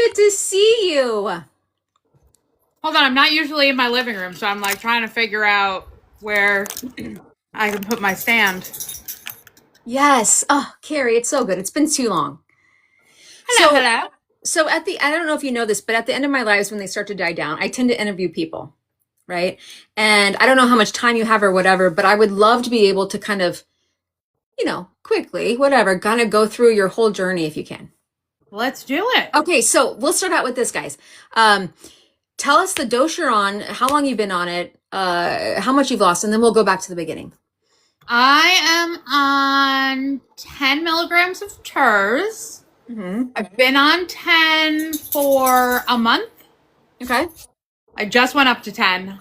good to see you. Hold on, I'm not usually in my living room, so I'm like trying to figure out where I can put my stand. Yes. Oh, Carrie, it's so good. It's been too long. Hello, So, hello. so I don't know if you know this, but at the end of my lives, when they start to die down, I tend to interview people, right? And I don't know how much time you have or whatever, but I would love to be able to kind of, quickly, whatever, kind of go through your whole journey if you can. Let's do it. Okay, so we'll start out with this, guys. Um, Tell us the dose you're on, how long you've been on it, how much you've lost, and then we'll go back to the beginning. I am on 10 milligrams of TERS. Mm-hmm. I've been on 10 for a month. Okay. I just went up to 10.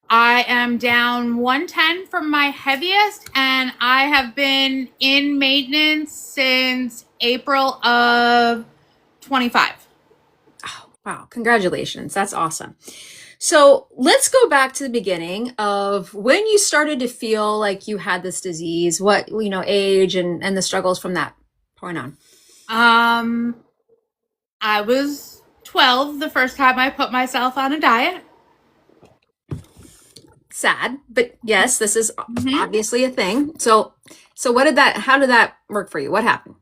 I am down 110 from my heaviest, and I have been in maintenance since April of 25. Oh, wow. Congratulations. That's awesome. So let's go back to the beginning of when you started to feel like you had this disease, what, age and the struggles from that point on. Um, I was 12 the first time I put myself on a diet. Sad, but yes, this is Mm-hmm. obviously a thing. So how did that work for you? What happened?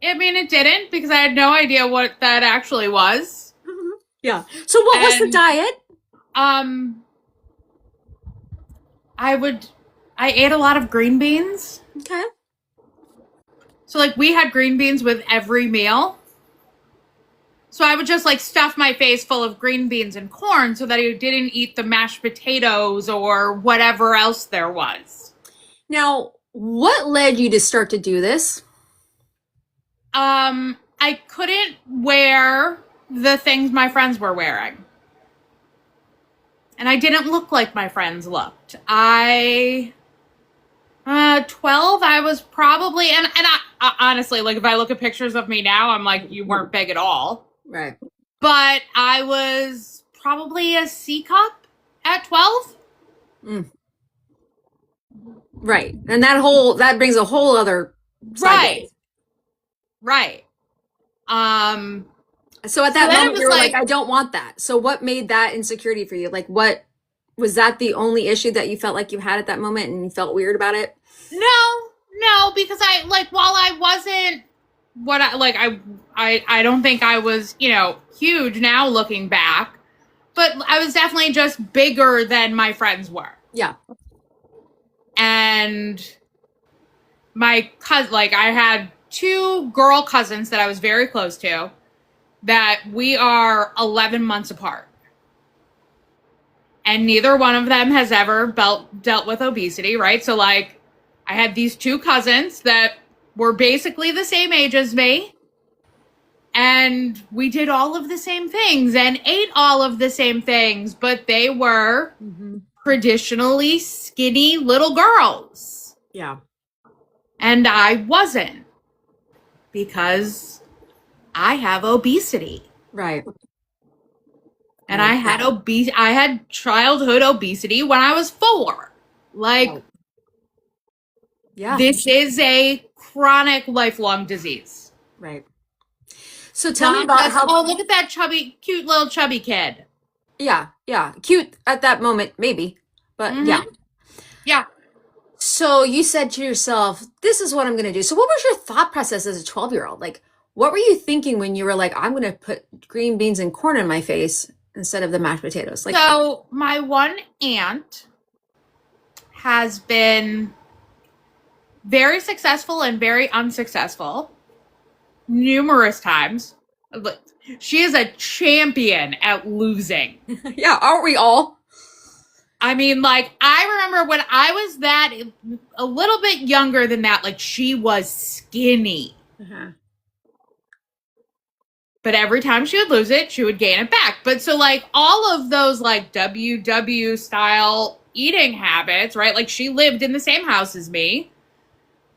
I mean, it didn't because I had no idea what that actually was. Mhm. Yeah. So what was the And diet? um, I ate a lot of green beans. Okay. So like we had green beans with every meal. So I would just like stuff my face full of green beans and corn so that I didn't eat the mashed potatoes or whatever else there was. Now, what led you to start to do this? I couldn't wear the things my friends were wearing. And I didn't look like my friends looked. 12, I was probably, and I honestly, like if I look at pictures of me now, I'm like, you weren't big at all. Right. But I was probably a C cup at 12. Mm. Right. And that brings a whole other side to Right. this. Right. Um, So at so that then it moment was you were like, like, I don't want that. So what made that insecurity for you? Like what was that the only issue that you felt like you had at that moment and you felt weird about it? no, because I like while I wasn't what I like I don't think I was, huge now looking back, but I was definitely just bigger than my friends were. Yeah. And my cousin, like I had two girl cousins that I was very close to that we are 11 months apart. And neither one of them has ever dealt with obesity, right? So like I had these two cousins that were basically the same age as me. And we did all of the same things and ate all of the same things, but they were Mm-hmm. traditionally skinny little girls. Yeah. And I wasn't because I have obesity. Right. And Right. I had childhood obesity when I was 4. Like Right. Yeah. this is a chronic lifelong disease. Right. So tell me about how, Oh, look at that cute little chubby kid. yeah, yeah, cute at that moment, maybe, but yeah. Mm-hmm. Yeah. So you said to yourself, this is what I'm going to do. So what was your thought process as a 12-year-old? Like, what were you thinking when you were like, I'm going to put green beans and corn in my face instead of the mashed potatoes? Like, So my one aunt has been very successful and very unsuccessful numerous times. She is a champion at losing. yeah, aren't we all? I mean, like, I remember when I was a little bit younger than that, like, she was skinny. Uh-huh. But every time she would lose it, she would gain it back. But so, like, all of those, like, WW style eating habits, right? Like, she lived in the same house as me.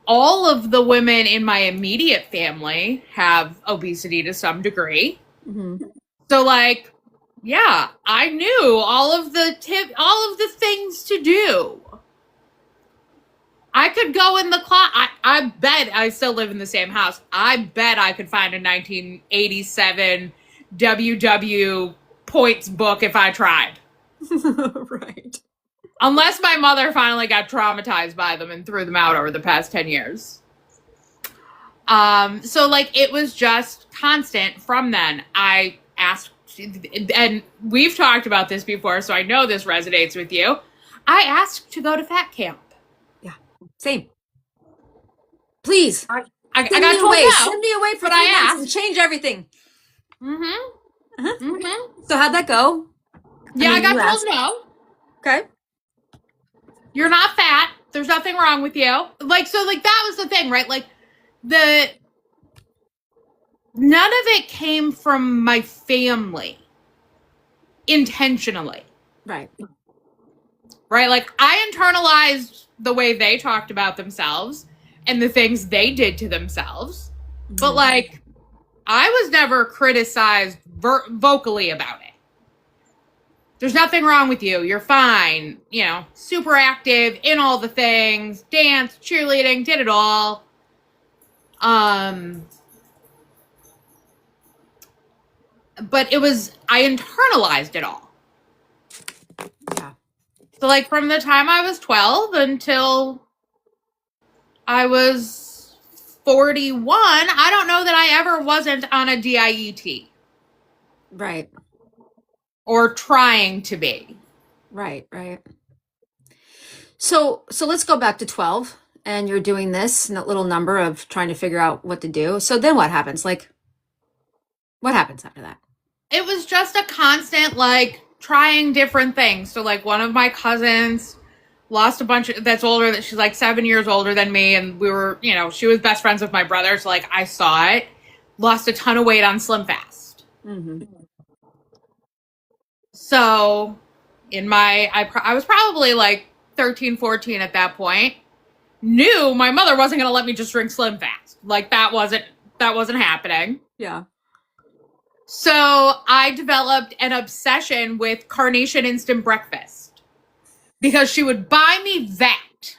All of the women in my immediate family have obesity to some degree. Mm-hmm. So, like, yeah, I knew all of the things to do. I could go in the closet. I bet I still live in the same house. I bet I could find a 1987 WW points book if I tried. Right. Unless my mother finally got traumatized by them and threw them out over the past 10 years. So like it was just constant from then. I asked, and we've talked about this before, so I know this resonates with you. I asked to go to fat camp. Yeah. Same. Please. I Send got me told away. no, Send me away for but 3 I months asked. and change everything. Mm-hmm. Uh-huh. Mm-hmm. So how'd that go? Yeah, I mean, you got told asked. no. Okay. You're not fat. There's nothing wrong with you. Like, so like that was the thing, right? Like none of it came from my family intentionally. Right. Right? Like I internalized the way they talked about themselves and the things they did to themselves. But like I was never criticized vocally about it. There's nothing wrong with you. You're fine. You know, super active in all the things, dance, cheerleading, did it all. But I internalized it all. Yeah. So like from the time I was 12 until I was 41, I don't know that I ever wasn't on a DIET. Right. Or trying to be. Right. So let's go back to 12 and you're doing this little number of trying to figure out what to do. So then what happens? Like, what happens after that? It was just a constant, like, trying different things. So, like, one of my cousins lost a bunch of, that's older, that she's like 7 years older than me. And we were, you know, she was best friends with my brother. So, like, I saw it. Lost a ton of weight on Slim Fast. Mm-hmm. So, I was probably like 13, 14 at that point. Knew my mother wasn't going to let me just drink Slim Fast. Like, that wasn't happening. Yeah. So I developed an obsession with Carnation Instant Breakfast because she would buy me that.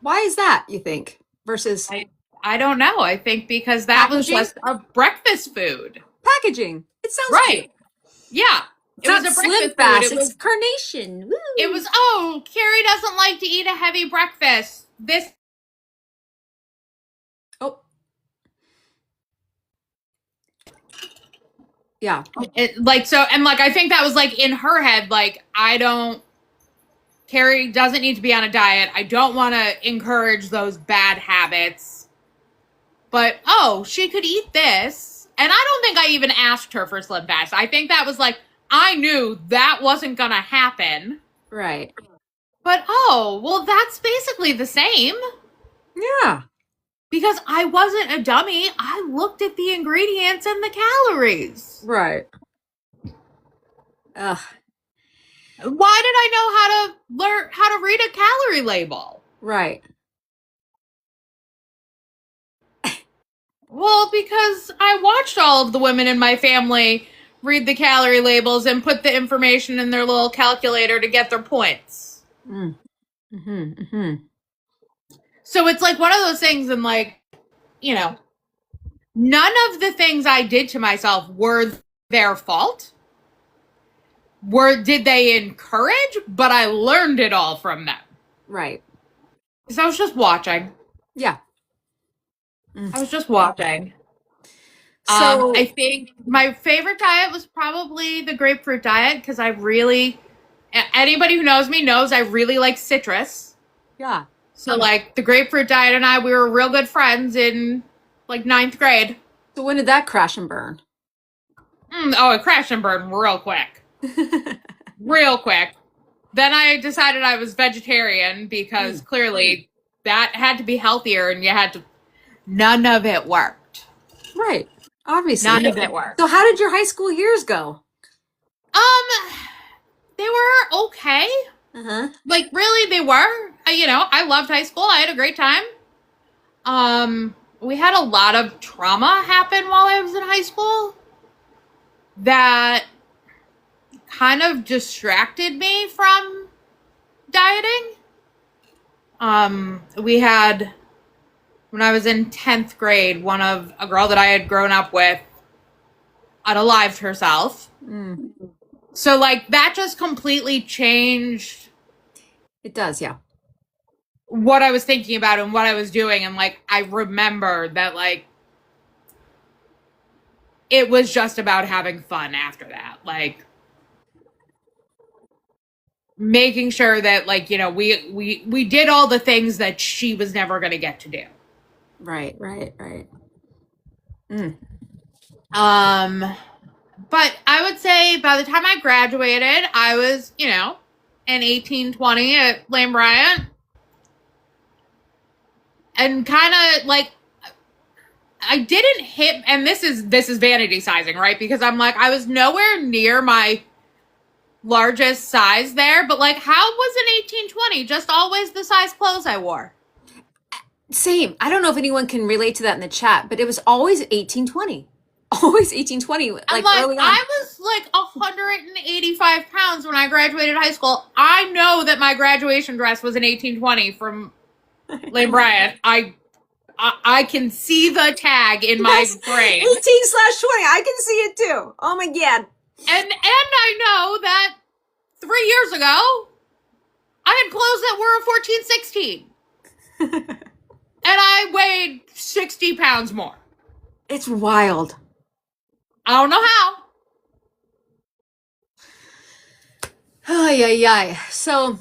Why is that, you think? Versus I don't know. I think because that was packaging? just a breakfast food. Packaging. It sounds Right. cute. Yeah. It's not Slim Fast. It's Carnation. Woo. It was, oh, Carrie doesn't like to eat a heavy breakfast. This. Oh. Yeah. Like, so, and like, I think that was like in her head, like, Carrie doesn't need to be on a diet. I don't want to encourage those bad habits. But, oh, she could eat this. And I don't think I even asked her for Slim Fast. I think that was like, I knew that wasn't going to happen. Right. But, oh, well, that's basically the same. Yeah. Because I wasn't a dummy. I looked at the ingredients and the calories. Right. Ugh. Why did I know how to read a calorie label? Right. Well, because I watched all of the women in my family read the calorie labels and put the information in their little calculator to get their points. So it's like one of those things, and like, you know, none of the things I did to myself were their fault. Did they encourage? But I learned it all from them. Right. Because I was just watching. Yeah. I was just watching. So I think my favorite diet was probably the grapefruit diet because anybody who knows me knows I really like citrus. yeah. So like the grapefruit diet and we were real good friends in like 9th grade. So when did that crash and burn? It crashed and burned real quick. Real quick. Then I decided I was vegetarian because clearly that had to be healthier and none of it worked. Right. Obviously. None of it worked. So how did your high school years go? They were okay. Like really they were. I loved high school. I had a great time. We had a lot of trauma happen while I was in high school that kind of distracted me from dieting. We had, when I was in 10th grade, a girl that I had grown up with unalived herself. Mm. So like that just completely changed It does, yeah. what I was thinking about and what I was doing. And like I remember that like it was just about having fun after that. Like making sure that like, we did all the things that she was never gonna get to do. Right, right, right. Mm. Um but I would say by the time I graduated, I was, an 18, 20 at Lane Bryant. And kind of like I didn't hit, and this is vanity sizing, right? Because I'm like, I was nowhere near my largest size there, but like how was an 18, 20 just always the size clothes I wore? Same. I don't know if anyone can relate to that in the chat, but it was always 1820. Always 1820, And like like early on. I was like 185 pounds when I graduated high school. I know that my graduation dress was an 18, 20 from Lane Bryant. I can see the tag in my Yes, brain. 18/20. I can see it too. Oh my God. And I know that 3 years ago, I had clothes that were a 14, 16. And I weighed 60 pounds more. It's wild. I don't know how. Oh, yeah, yeah. So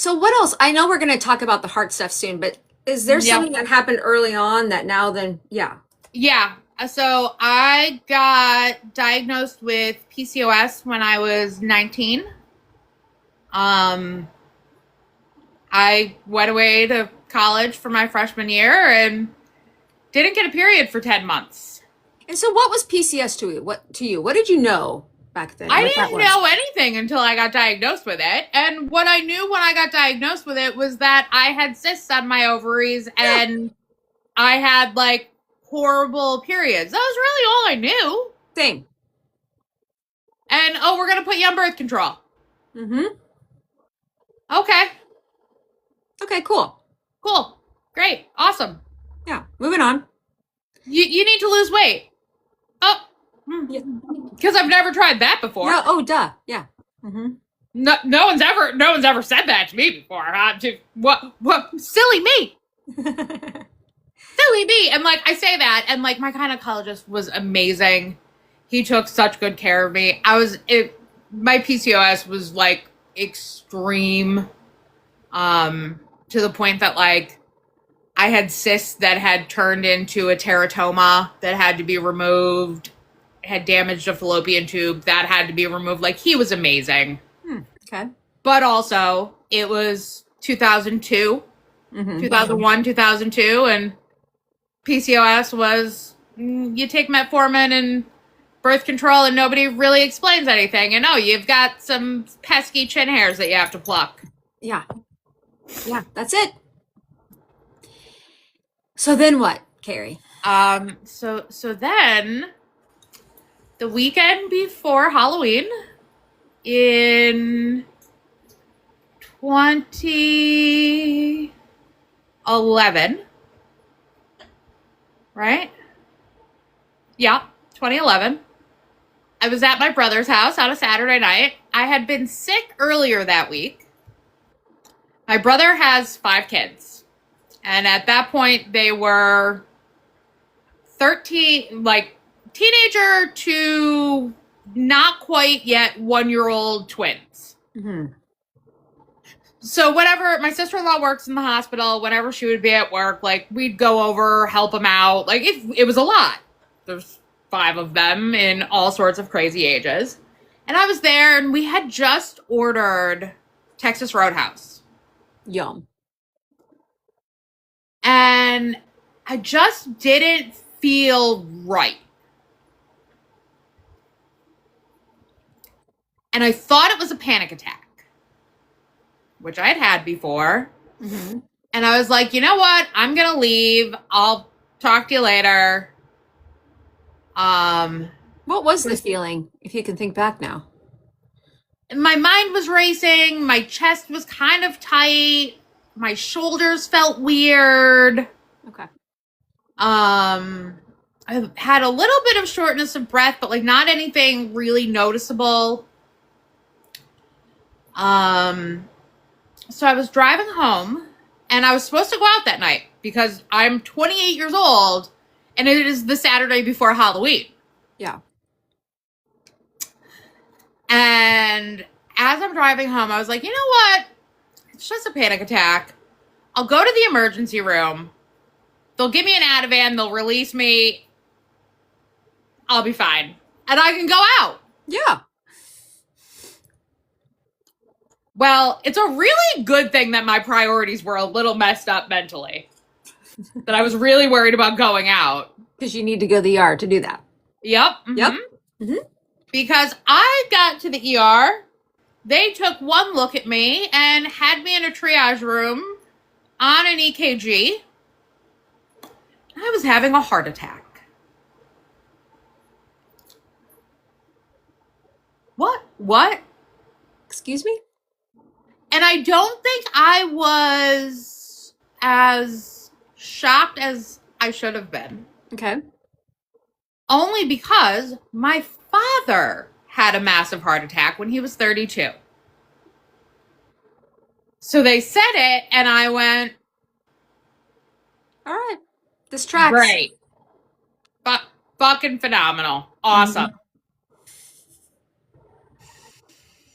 what else? I know we're going to talk about the heart stuff soon, but is there Yep. something that happened early on that now then, yeah. Yeah. So I got diagnosed with PCOS when I was 19. Um, I went away to college for my freshman year and didn't get a period for 10 months. And so what was PCS to you? What did you know back then? I What that didn't was? know anything until I got diagnosed with it. And what I knew when I got diagnosed with it was that I had cysts on my ovaries and I had like horrible periods. That was really all I knew. Same. And oh, we're going to put you on birth control. Mm-hmm. Okay, Okay, cool. cool. Great. Awesome. Yeah, moving on. You need to lose weight. Oh, Yeah. because I've never tried that before. Yeah, oh, duh. Yeah. Mm-hmm. No one's ever said that to me before. What silly me. Silly me. And like I say that and like my gynecologist was amazing. He took such good care of me. My PCOS was like extreme to the point that like I had cysts that had turned into a teratoma that had to be removed, had damaged a fallopian tube that had to be removed. Like he was amazing. Okay. But also it was 2002, Mm-hmm. 2001, 2002 and PCOS was you take metformin and birth control and nobody really explains anything. And oh, you've got some pesky chin hairs that you have to pluck. Yeah. Yeah, that's it. So then what, Carrie? So then the weekend before Halloween in 2011, right? Yeah, 2011. I was at my brother's house on a Saturday night. I had been sick earlier that week. My brother has 5 kids. And at that point, they were 13, like teenager to not quite yet 1-year-old twins. Mm-hmm. So whenever my sister-in-law works in the hospital, whenever she would be at work, like we'd go over, help them out. Like it was a lot. There's 5 of them in all sorts of crazy ages. And I was there and we had just ordered Texas Roadhouse. Yum. And I just didn't feel right. And I thought it was a panic attack, which I had before. Mm-hmm. And I was like, you know what? I'm going to leave. I'll talk to you later. What was the feeling, if you can think back now? My mind was racing. My chest was kind of tight. My shoulders felt weird. Okay. I had a little bit of shortness of breath, but like not anything really noticeable. So I was driving home, and I was supposed to go out that night because I'm 28 years old, and it is the Saturday before Halloween. Yeah. And as I'm driving home, I was like, you know what? It's just a panic attack. I'll go to the emergency room. They'll give me an Ativan. They'll release me. I'll be fine. And I can go out. Yeah. Well, it's a really good thing that my priorities were a little messed up mentally. That I was really worried about going out. Because you need to go to the ER to do that. Yep. Mm-hmm. Yep. Mm-hmm. Because I got to the ER. They took one look at me and had me in a triage room on an EKG. I was having a heart attack. What? Excuse me? And I don't think I was as shocked as I should have been. Okay. Only because my father had a massive heart attack when he was 32. So they said it, and I went, all right. This tracks. great. Fucking phenomenal. Awesome. Mm-hmm.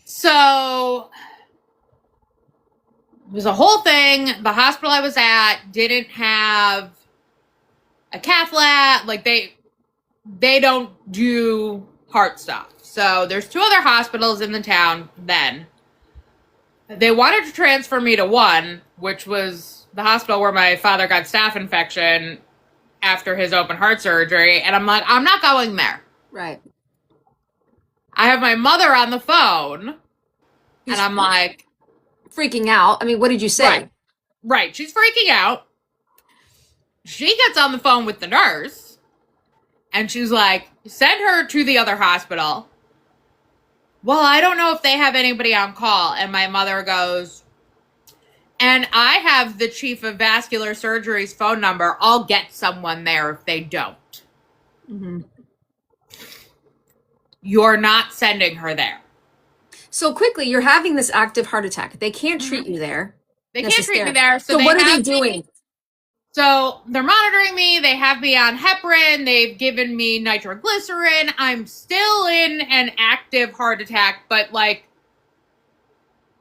So it was a whole thing. The hospital I was at didn't have a cath lab. Like they don't do heart stuff. So there's two other hospitals in the town then. They wanted to transfer me to one, which was the hospital where my father got staph infection after his open heart surgery. And I'm like, I'm not going there. Right. I have my mother on the phone. And I'm like, freaking out. I mean, what did you say? Right. She's freaking out. She gets on the phone with the nurse. And she's like, send her to the other hospital. Well, I don't know if they have anybody on call. And my mother goes, and I have the chief of vascular surgery's phone number. I'll get someone there if they don't. Mm-hmm. You're not sending her there. So quickly, you're having this active heart attack. They can't treat you there. They can't treat me there. So what are they doing? So they're monitoring me. They have me on heparin. They've given me nitroglycerin. I'm still in an active heart attack, but like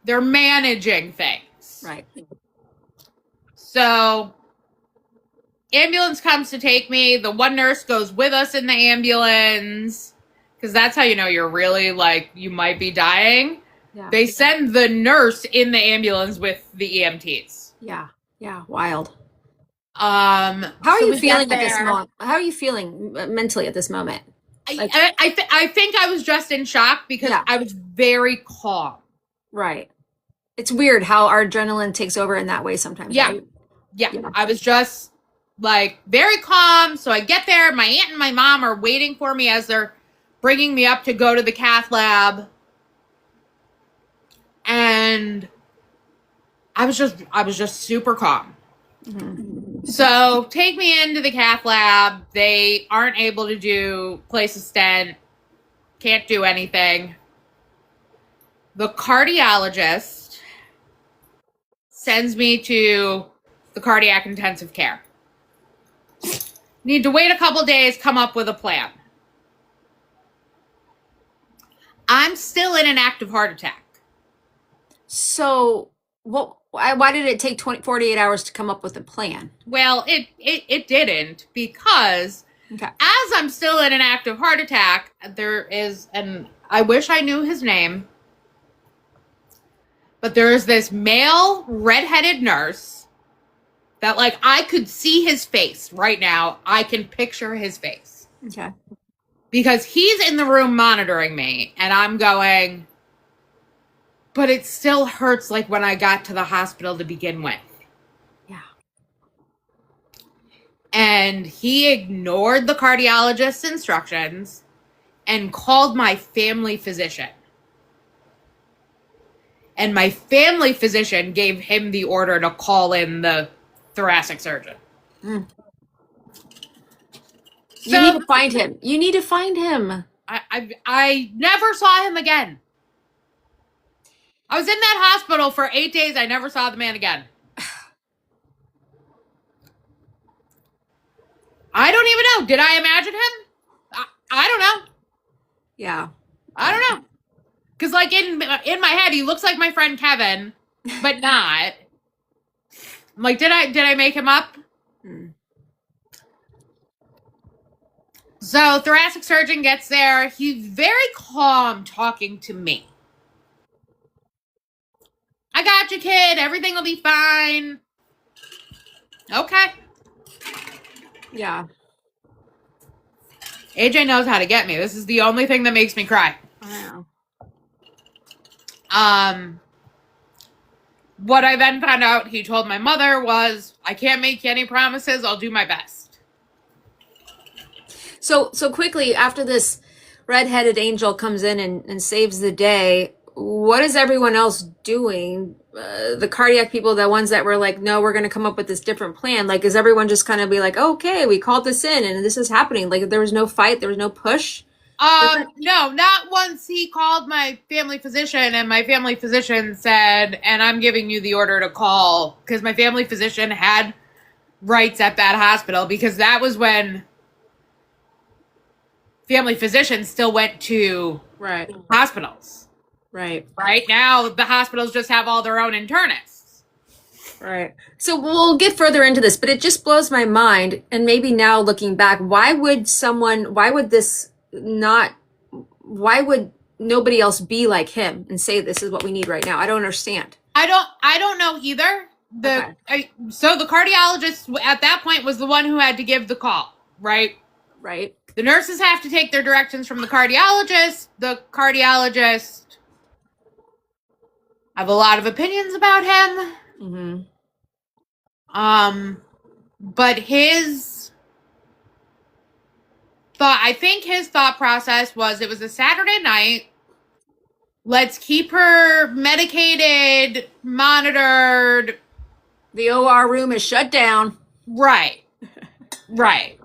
they're managing things. Right. So ambulance comes to take me. The one nurse goes with us in the ambulance because that's how you know you're really like you might be dying. Yeah. They send the nurse in the ambulance with the EMTs. Yeah. Yeah. Wild. How are you feeling at this moment? How are you feeling mentally at this moment? Like, I think I was just in shock because I was very calm. Right. It's weird how our adrenaline takes over in that way sometimes. Yeah. Right? Yeah. I was just like very calm. So I get there. My aunt and my mom are waiting for me as they're bringing me up to go to the cath lab. And I was just super calm. Mm-hmm. So take me into the cath lab. They aren't able to place a stent. Can't do anything. The cardiologist sends me to the cardiac intensive care. Need to wait a couple days, come up with a plan. I'm still in an active heart attack. So, why did it take 48 hours to come up with a plan? Well, it didn't because as I'm still in an active heart attack, there is, and I wish I knew his name, but there is this male redheaded nurse that like I could see his face right now. I can picture his face. Okay. Because he's in the room monitoring me and I'm going, but it still hurts like when I got to the hospital to begin with. Yeah. And he ignored the cardiologist's instructions and called my family physician. And my family physician gave him the order to call in the thoracic surgeon. Mm. So You need to find him. You need to find him. I never saw him again. I was in that hospital for 8 days. I never saw the man again. I don't even know. Did I imagine him? I don't know. Yeah. I don't know. Because, like, in my head, he looks like my friend Kevin, but not. I'm like, did I make him up? Mm. So, thoracic surgeon gets there. He's very calm talking to me. I got you, kid. Everything will be fine. Okay. Yeah. AJ knows how to get me. This is the only thing that makes me cry. Wow. What I then found out he told my mother was, I can't make you any promises. I'll do my best. So quickly after this red-headed angel comes in and saves the day, what is everyone else doing? The cardiac people, the ones that were like, no, we're going to come up with this different plan. Like, is everyone just kind of be like, okay, we called this in and this is happening? Like, there was no fight, there was no push. No, not once he called my family physician and my family physician said, and I'm giving you the order to call, because my family physician had rights at that hospital, because that was when family physicians still went to Right. hospitals. Right. Right now, the hospitals just have all their own internists. Right. So we'll get further into this, but it just blows my mind. And maybe now looking back, why would nobody else be like him and say this is what we need right now? I don't understand. I don't know either. So the cardiologist at that point was the one who had to give the call, right? Right. The nurses have to take their directions from the cardiologist. The cardiologist have a lot of opinions about him. Mm-hmm. But I think his thought process was, it was a Saturday night. Let's keep her medicated, monitored. The OR room is shut down. Right. Right.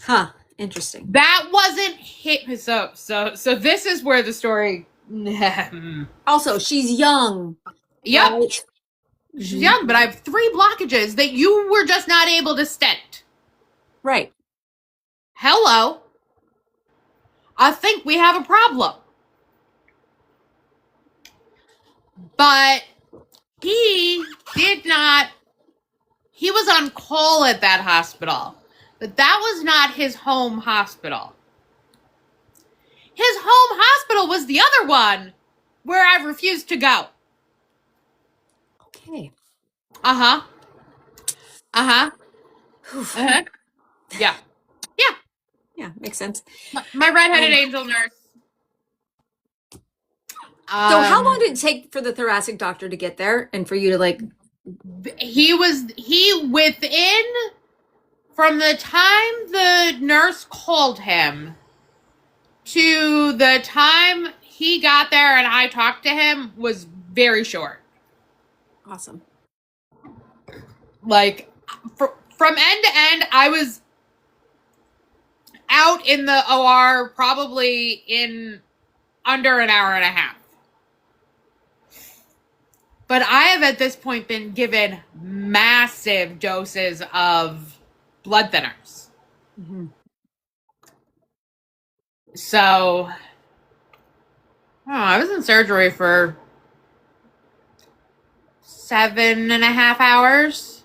Huh. Interesting. That wasn't hit. So this is where the story. Also, she's young. Yep. Right? She's young, but I have 3 blockages that you were just not able to stent. Right. Hello. I think we have a problem. But he was on call at that hospital. But that was not his home hospital. His home hospital was the other one where I refused to go. Okay. Uh-huh. Uh-huh. Uh-huh. Yeah. Yeah. Yeah, makes sense. My redheaded angel nurse. So how long did it take for the thoracic doctor to get there and for you to like? Within, from the time the nurse called him to the time he got there and I talked to him was very short. Awesome. Like, from end to end, I was out in the OR probably in under an hour and a half. But I have at this point been given massive doses of blood thinners. Mm-hmm. So, I was in surgery for 7.5 hours.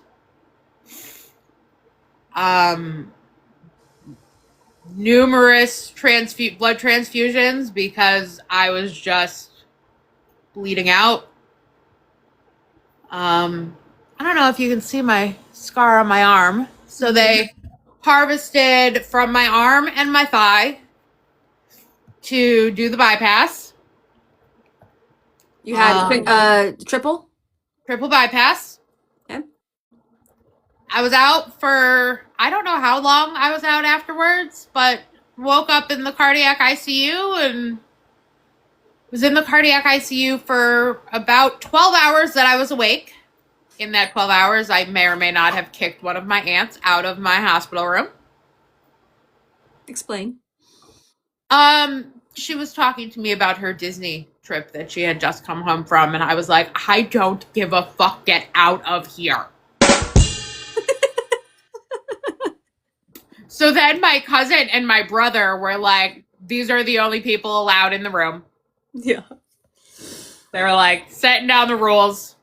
Numerous blood transfusions because I was just bleeding out. I don't know if you can see my scar on my arm. So they harvested from my arm and my thigh to do the bypass. You had triple bypass. Okay. I was out for, I don't know how long I was out afterwards, but woke up in the cardiac ICU and Was in the cardiac ICU for about 12 hours that I was awake. In that 12 hours, I may or may not have kicked one of my aunts out of my hospital room. Explain. She was talking to me about her Disney trip that she had just come home from, and I was like, I don't give a fuck, get out of here. So then my cousin and my brother were like, these are the only people allowed in the room. Yeah. They were like setting down the rules.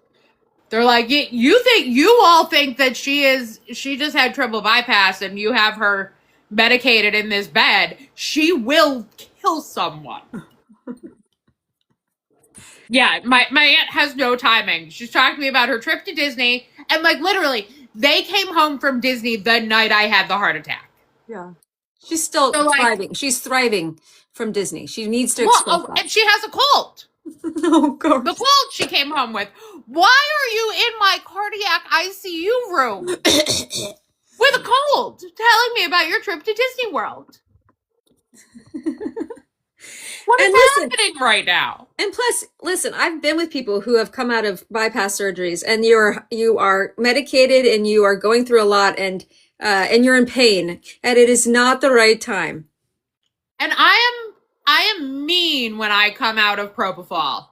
They're like, you all think that she just had triple bypass and you have her medicated in this bed. She will kill someone. Yeah, my aunt has no timing. She's talking to me about her trip to Disney, and like literally, they came home from Disney the night I had the heart attack. Yeah. She's still So, like, thriving. She's thriving from Disney. She needs to well, express oh, and she has a cold. Oh, God. The cold she came home with. Why are you in my cardiac ICU room with a cold, telling me about your trip to Disney World? What is happening right now? And plus, listen, I've been with people who have come out of bypass surgeries, and you are medicated, and you are going through a lot, and you're in pain, and it is not the right time. And I am mean when I come out of propofol.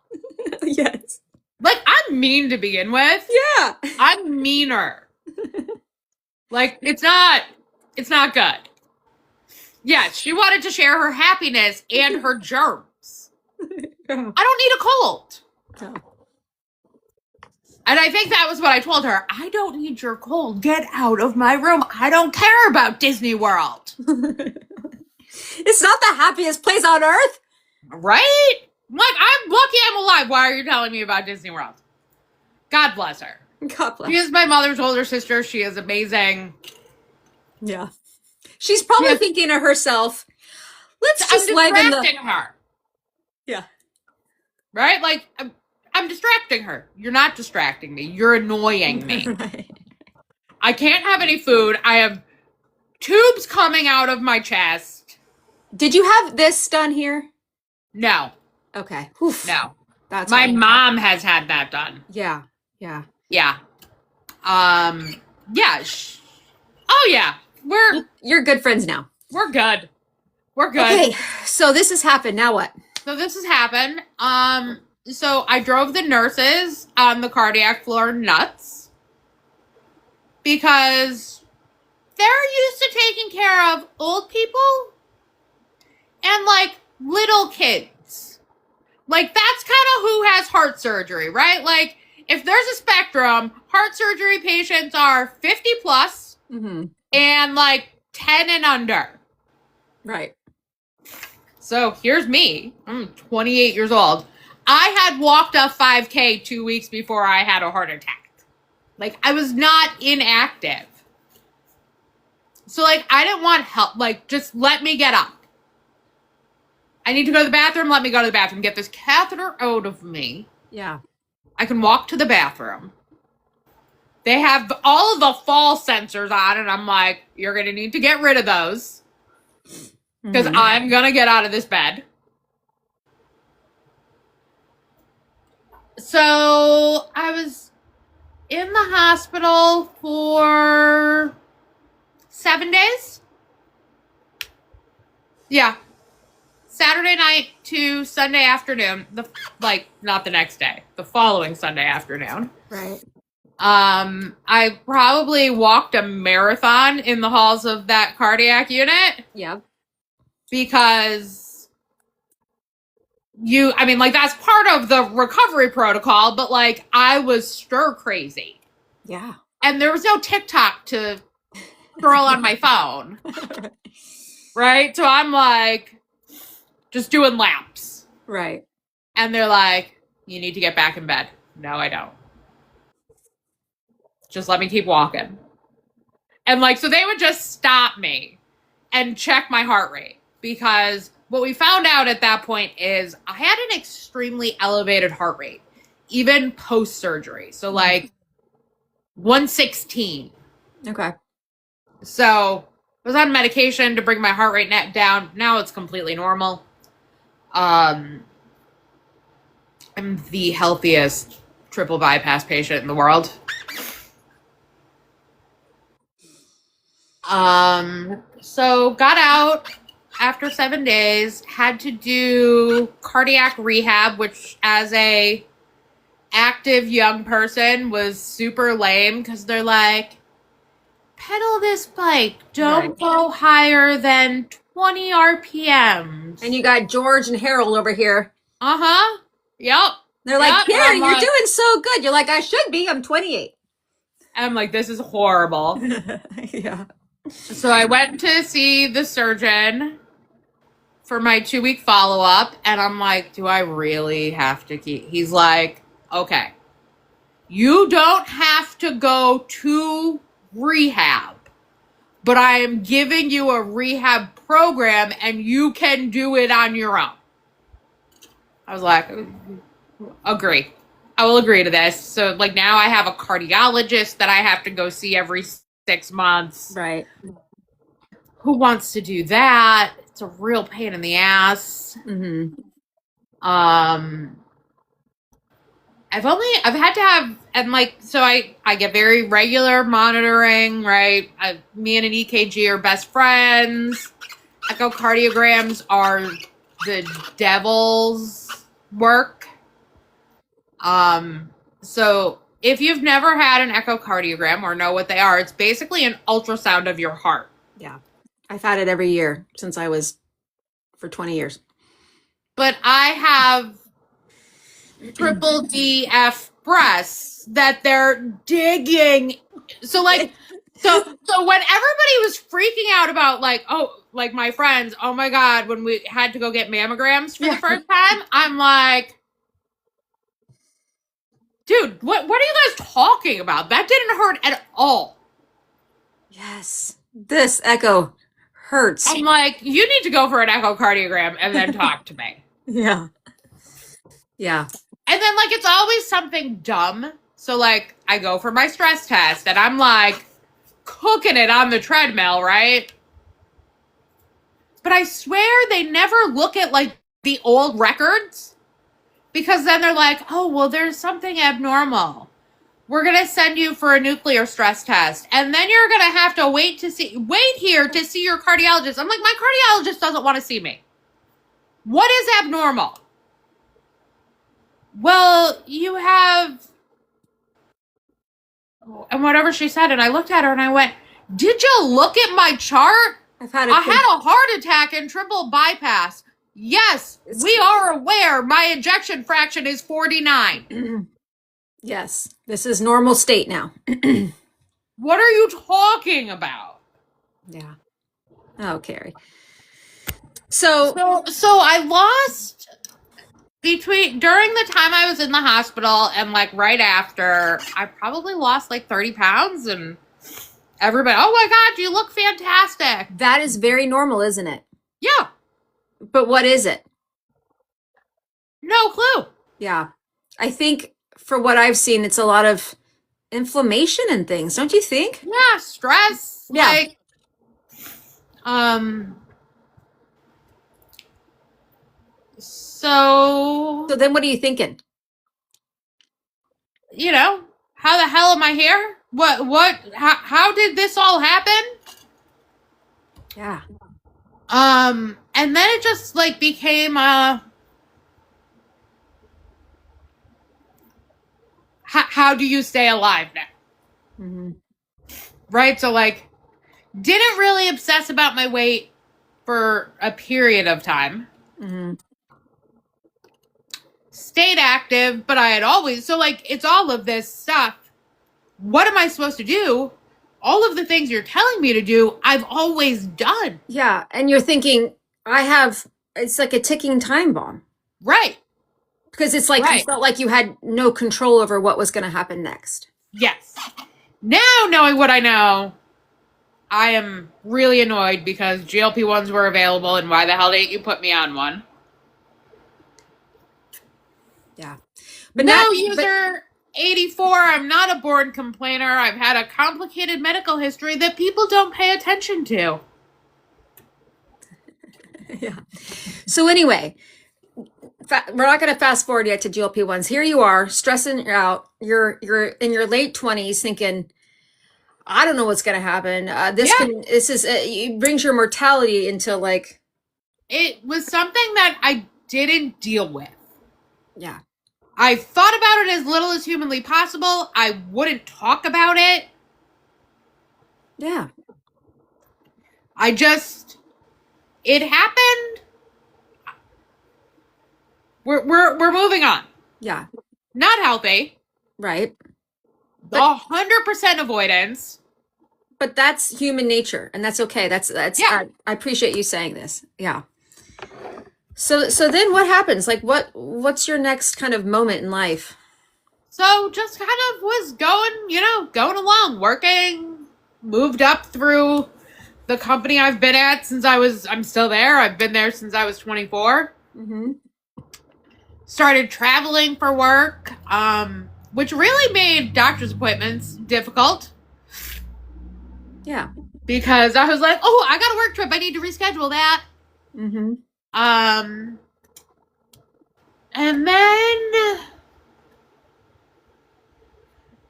Yes. Like, I'm mean to begin with. Yeah. I'm meaner. Like, it's not good. Yes, she wanted to share her happiness and her germs. I don't need a cold. No. And I think that was what I told her. I don't need your cold. Get out of my room. I don't care about Disney World. It's not the happiest place on earth. Right? Like, I'm lucky I'm alive. Why are you telling me about Disney World? God bless her. God bless. She is my mother's older sister. She is amazing. Yeah. She's probably thinking to herself, let's just live in the... I'm distracting her. Yeah. Right? Like, I'm distracting her. You're not distracting me. You're annoying me. Right. I can't have any food. I have tubes coming out of my chest. Did you have this done here? No. Okay. Oof. No. That's my mom has had that done. Yeah. Yeah. Yeah. Yeah. Oh, yeah. You're good friends now. We're good. We're good. Okay. So this has happened. Now what? So this has happened. So I drove the nurses on the cardiac floor nuts because they're used to taking care of old people and like little kids. Like, that's kind of who has heart surgery, right? Like, if there's a spectrum, heart surgery patients are 50 plus and like 10 and under. Right. So here's me. I'm 28 years old. I had walked a 5K 2 weeks before I had a heart attack. Like, I was not inactive. So, like, I didn't want help. Like, just let me get up. I need to go to the bathroom. Let me go to the bathroom. Get this catheter out of me. Yeah. I can walk to the bathroom. They have all of the fall sensors on, and I'm like, you're going to need to get rid of those. Because I'm going to get out of this bed. So I was in the hospital for 7 days. Yeah. Saturday night to Sunday afternoon. Not the next day. The following Sunday afternoon. Right. I probably walked a marathon in the halls of that cardiac unit. Yeah. Because that's part of the recovery protocol, but like, I was stir crazy. Yeah. And there was no TikTok to scroll on my phone. Right? So I'm like, just doing laps. Right. And they're like, you need to get back in bed. No, I don't. Just let me keep walking. And like, so they would just stop me and check my heart rate. Because what we found out at that point is I had an extremely elevated heart rate, even post-surgery. So like 116. Okay. So I was on medication to bring my heart rate down. Now it's completely normal. I'm the healthiest triple bypass patient in the world. So got out after 7 days, had to do cardiac rehab, which as a active young person was super lame because they're like, pedal this bike, don't Right. go higher than 20 RPMs. And you got George and Harold over here. Uh-huh. Yep. They're like, Yep. Carrie, you're doing so good. You're like, I should be. I'm 28. I'm like, this is horrible. Yeah. So I went to see the surgeon for my 2 week follow up, and I'm like, do I really have to keep? He's like, okay, you don't have to go to rehab, but I am giving you a rehab program and you can do it on your own. I was like, agree. I will agree to this. So, like, now I have a cardiologist that I have to go see every 6 months. Right. Who wants to do that? It's a real pain in the ass. Mm-hmm. I've had to have, and like, so I get very regular monitoring, right? Me and an EKG are best friends. Echocardiograms are the devil's work. So if you've never had an echocardiogram or know what they are, it's basically an ultrasound of your heart. Yeah. I've had it every year since I was for 20 years. But I have triple DF breasts that they're digging. So like, so when everybody was freaking out about like, oh, like my friends, oh my God, when we had to go get mammograms for the first time, I'm like, dude, what are you guys talking about? That didn't hurt at all. Yes. This echo hurts. I'm like, you need to go for an echocardiogram and then talk to me. Yeah. Yeah. And then, like, it's always something dumb. So, like, I go for my stress test, and I'm, like, cooking it on the treadmill, right? But I swear they never look at, like, the old records. Because then they're like, oh, well, there's something abnormal. We're going to send you for a nuclear stress test. And then you're going to have to wait here to see your cardiologist. I'm like, my cardiologist doesn't want to see me. What is abnormal? Well, you have, and whatever she said, and I looked at her and I went, did you look at my chart? I had a heart attack and triple bypass. Yes, we are aware my ejection fraction is 49. Yes, this is normal state now. What are you talking about? Yeah. Oh, Carrie. So I lost during the time I was in the hospital and like right after, I probably lost like 30 pounds and everybody, oh my God, you look fantastic. That is very normal, isn't it? Yeah. But what is it? No clue. Yeah. I think for what I've seen, it's a lot of inflammation and things, don't you think? Yeah, stress. Yeah. Like, so then what are you thinking? You know, how the hell am I here? How did this all happen? Yeah. And then it just like became how do you stay alive now? Mm-hmm. Right? So like didn't really obsess about my weight for a period of time. Mm-hmm. Stayed active, but I had always, so like it's all of this stuff. What am I supposed to do? All of the things you're telling me to do, I've always done. Yeah. And you're thinking, it's like a ticking time bomb. Right. Because it's like you felt like you had no control over what was going to happen next. Yes. Now, knowing what I know, I am really annoyed because GLP-1s were available and why the hell didn't you put me on one? Yeah. But now, user 84, I'm not a born complainer. I've had a complicated medical history that people don't pay attention to. Yeah. So anyway, we're not going to fast forward yet to GLP-1s. Here you are, stressing out. You're in your late 20s thinking, I don't know what's going to happen. Yeah. It brings your mortality into like, It was something that I didn't deal with. yeah. I thought about it as little as humanly possible. I wouldn't talk about it. Yeah. It happened. We're moving on. Yeah. Not healthy. Right. But 100% avoidance. but that's human nature, and that's okay. That's Yeah. I appreciate you saying this. Yeah. So then what happens? Like what's your next kind of moment in life? So just kind of was going along, working, moved up through the company I've been at I'm still there. I've been there since I was 24. Mm-hmm. Started traveling for work, which really made doctor's appointments difficult Yeah. because I was like, oh, I got a work trip. I need to reschedule that. Mm-hmm. And then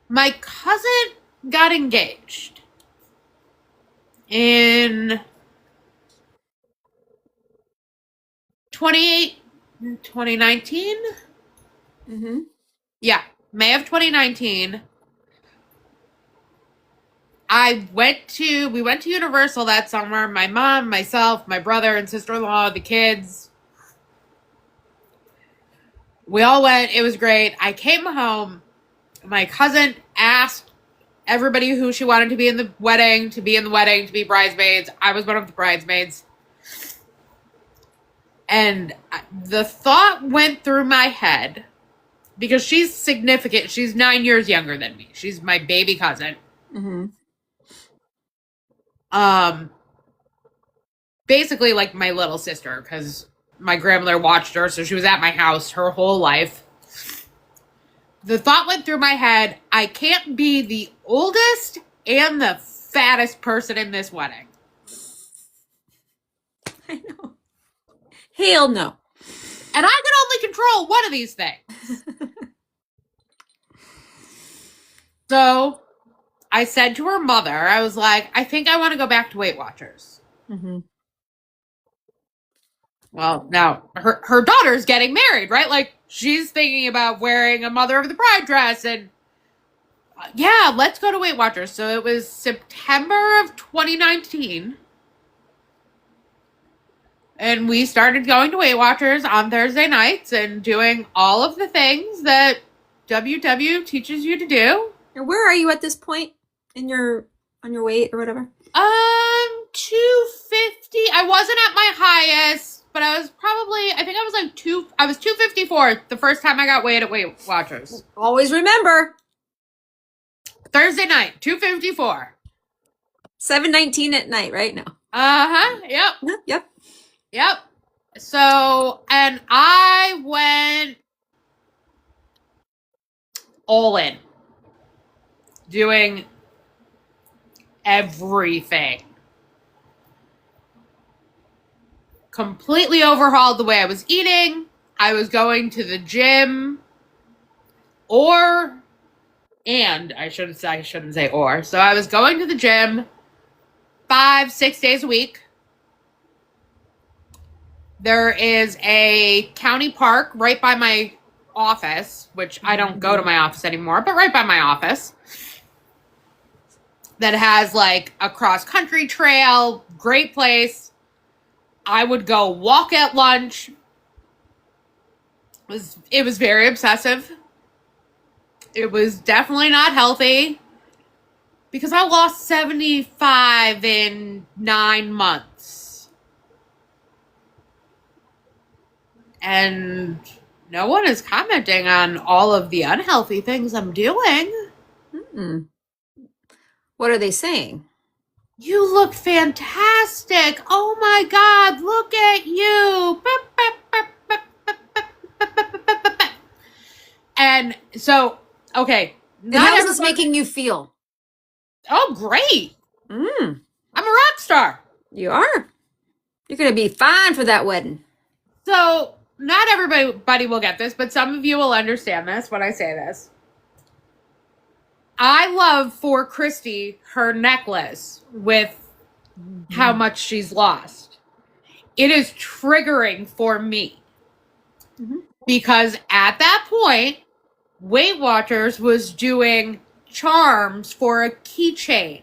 my cousin got engaged in 2019. Mm-hmm. Yeah, May of 2019. We went to Universal that summer. My mom, myself, my brother and sister-in-law, the kids. We all went. It was great. I came home. My cousin asked everybody who she wanted to be in the wedding, to be bridesmaids. I was one of the bridesmaids. And the thought went through my head, because she's significant. She's 9 years younger than me. She's my baby cousin. Mm-hmm. Basically like my little sister, because my grandmother watched her, so she was at my house her whole life. The thought went through my head, I can't be the oldest and the fattest person in this wedding. I know. Hell no. And I could only control one of these things. So I said to her mother, I was like, I think I want to go back to Weight Watchers. Mm-hmm. Well, now her daughter's getting married, right? Like, she's thinking about wearing a mother of the bride dress, and yeah, let's go to Weight Watchers. So it was September of 2019. And we started going to Weight Watchers on Thursday nights and doing all of the things that WW teaches you to do. And where are you at this point in on your weight or whatever? 250. I wasn't at my highest, but I was probably, I think I was like I was 254 the first time I got weighed at Weight Watchers. Always remember. Thursday night, 254. 7:19 at night, right now. Yep. Yep. Yep. So, and I went all in, doing everything. Completely overhauled the way I was eating. I was going to the gym, I shouldn't say or. So I was going to the gym 5-6 days a week. There is a county park right by my office, which I don't go to my office anymore, but right by my office, that has like a cross-country trail, great place. I would go walk at lunch. It was very obsessive. It was definitely not healthy, because I lost 75 in 9 months. And no one is commenting on all of the unhealthy things I'm doing. Mm-mm. What are they saying? You look fantastic. Oh my God, look at you. And so, okay. And how is this making you feel? Oh, great. I'm a rock star. You are. You're going to be fine for that wedding. So not everybody will get this, but some of you will understand this when I say this. I love for Christy her necklace with how much she's lost. It is triggering for me because at that point, Weight Watchers was doing charms for a keychain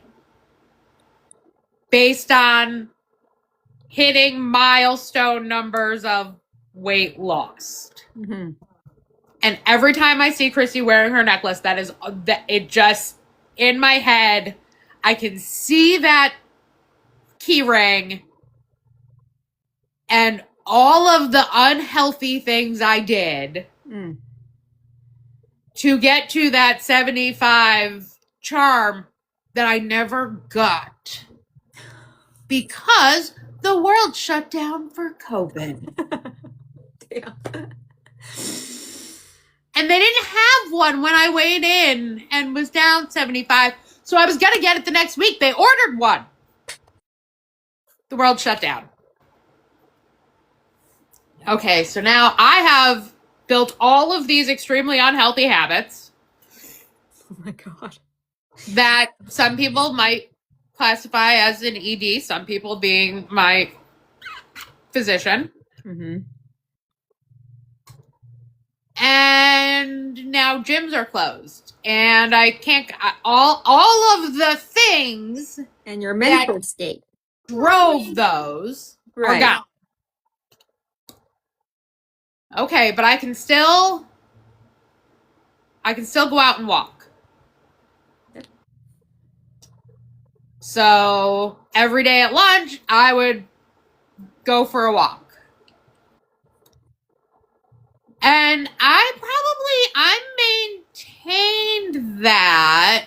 based on hitting milestone numbers of weight lost. Mm-hmm. And every time I see Christy wearing her necklace, it just, in my head, I can see that key ring and all of the unhealthy things I did to get to that 75 charm that I never got because the world shut down for COVID. Yeah. And they didn't have one when I weighed in and was down 75. So I was going to get it the next week. They ordered one. The world shut down. Okay, so now I have built all of these extremely unhealthy habits. Oh my God. That some people might classify as an ED, some people being my physician. Mm-hmm. And now gyms are closed. And I can't, all of the things. And your mental state. Drove those are gone. Okay, but I can still go out and walk. So every day at lunch, I would go for a walk. And I maintained that.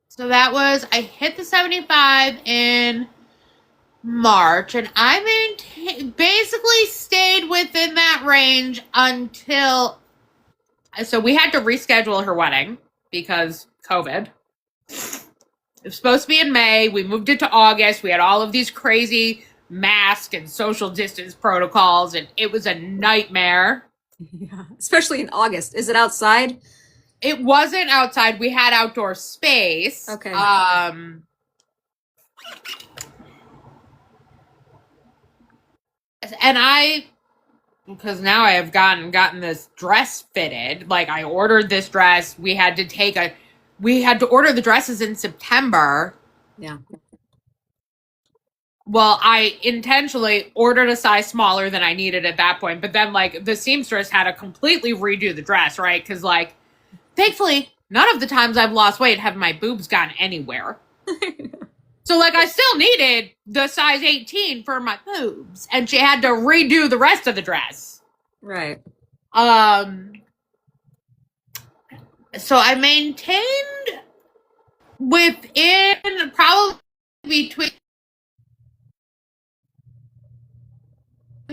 So that was, I hit the 75 in March, and I basically stayed within that range until, so we had to reschedule her wedding because COVID. It was supposed to be in May. We moved it to August. We had all of these crazy mask and social distance protocols, and it was a nightmare. Yeah, especially in August. Is it outside? It wasn't outside. We had outdoor space. Okay. And because now I have gotten this dress fitted. Like, I ordered this dress. We had to order the dresses in September. Yeah. Well, I intentionally ordered a size smaller than I needed at that point. But then, like, the seamstress had to completely redo the dress, right? Because, like, thankfully, none of the times I've lost weight have my boobs gone anywhere. So, like, I still needed the size 18 for my boobs. And she had to redo the rest of the dress. Right. So I maintained within probably between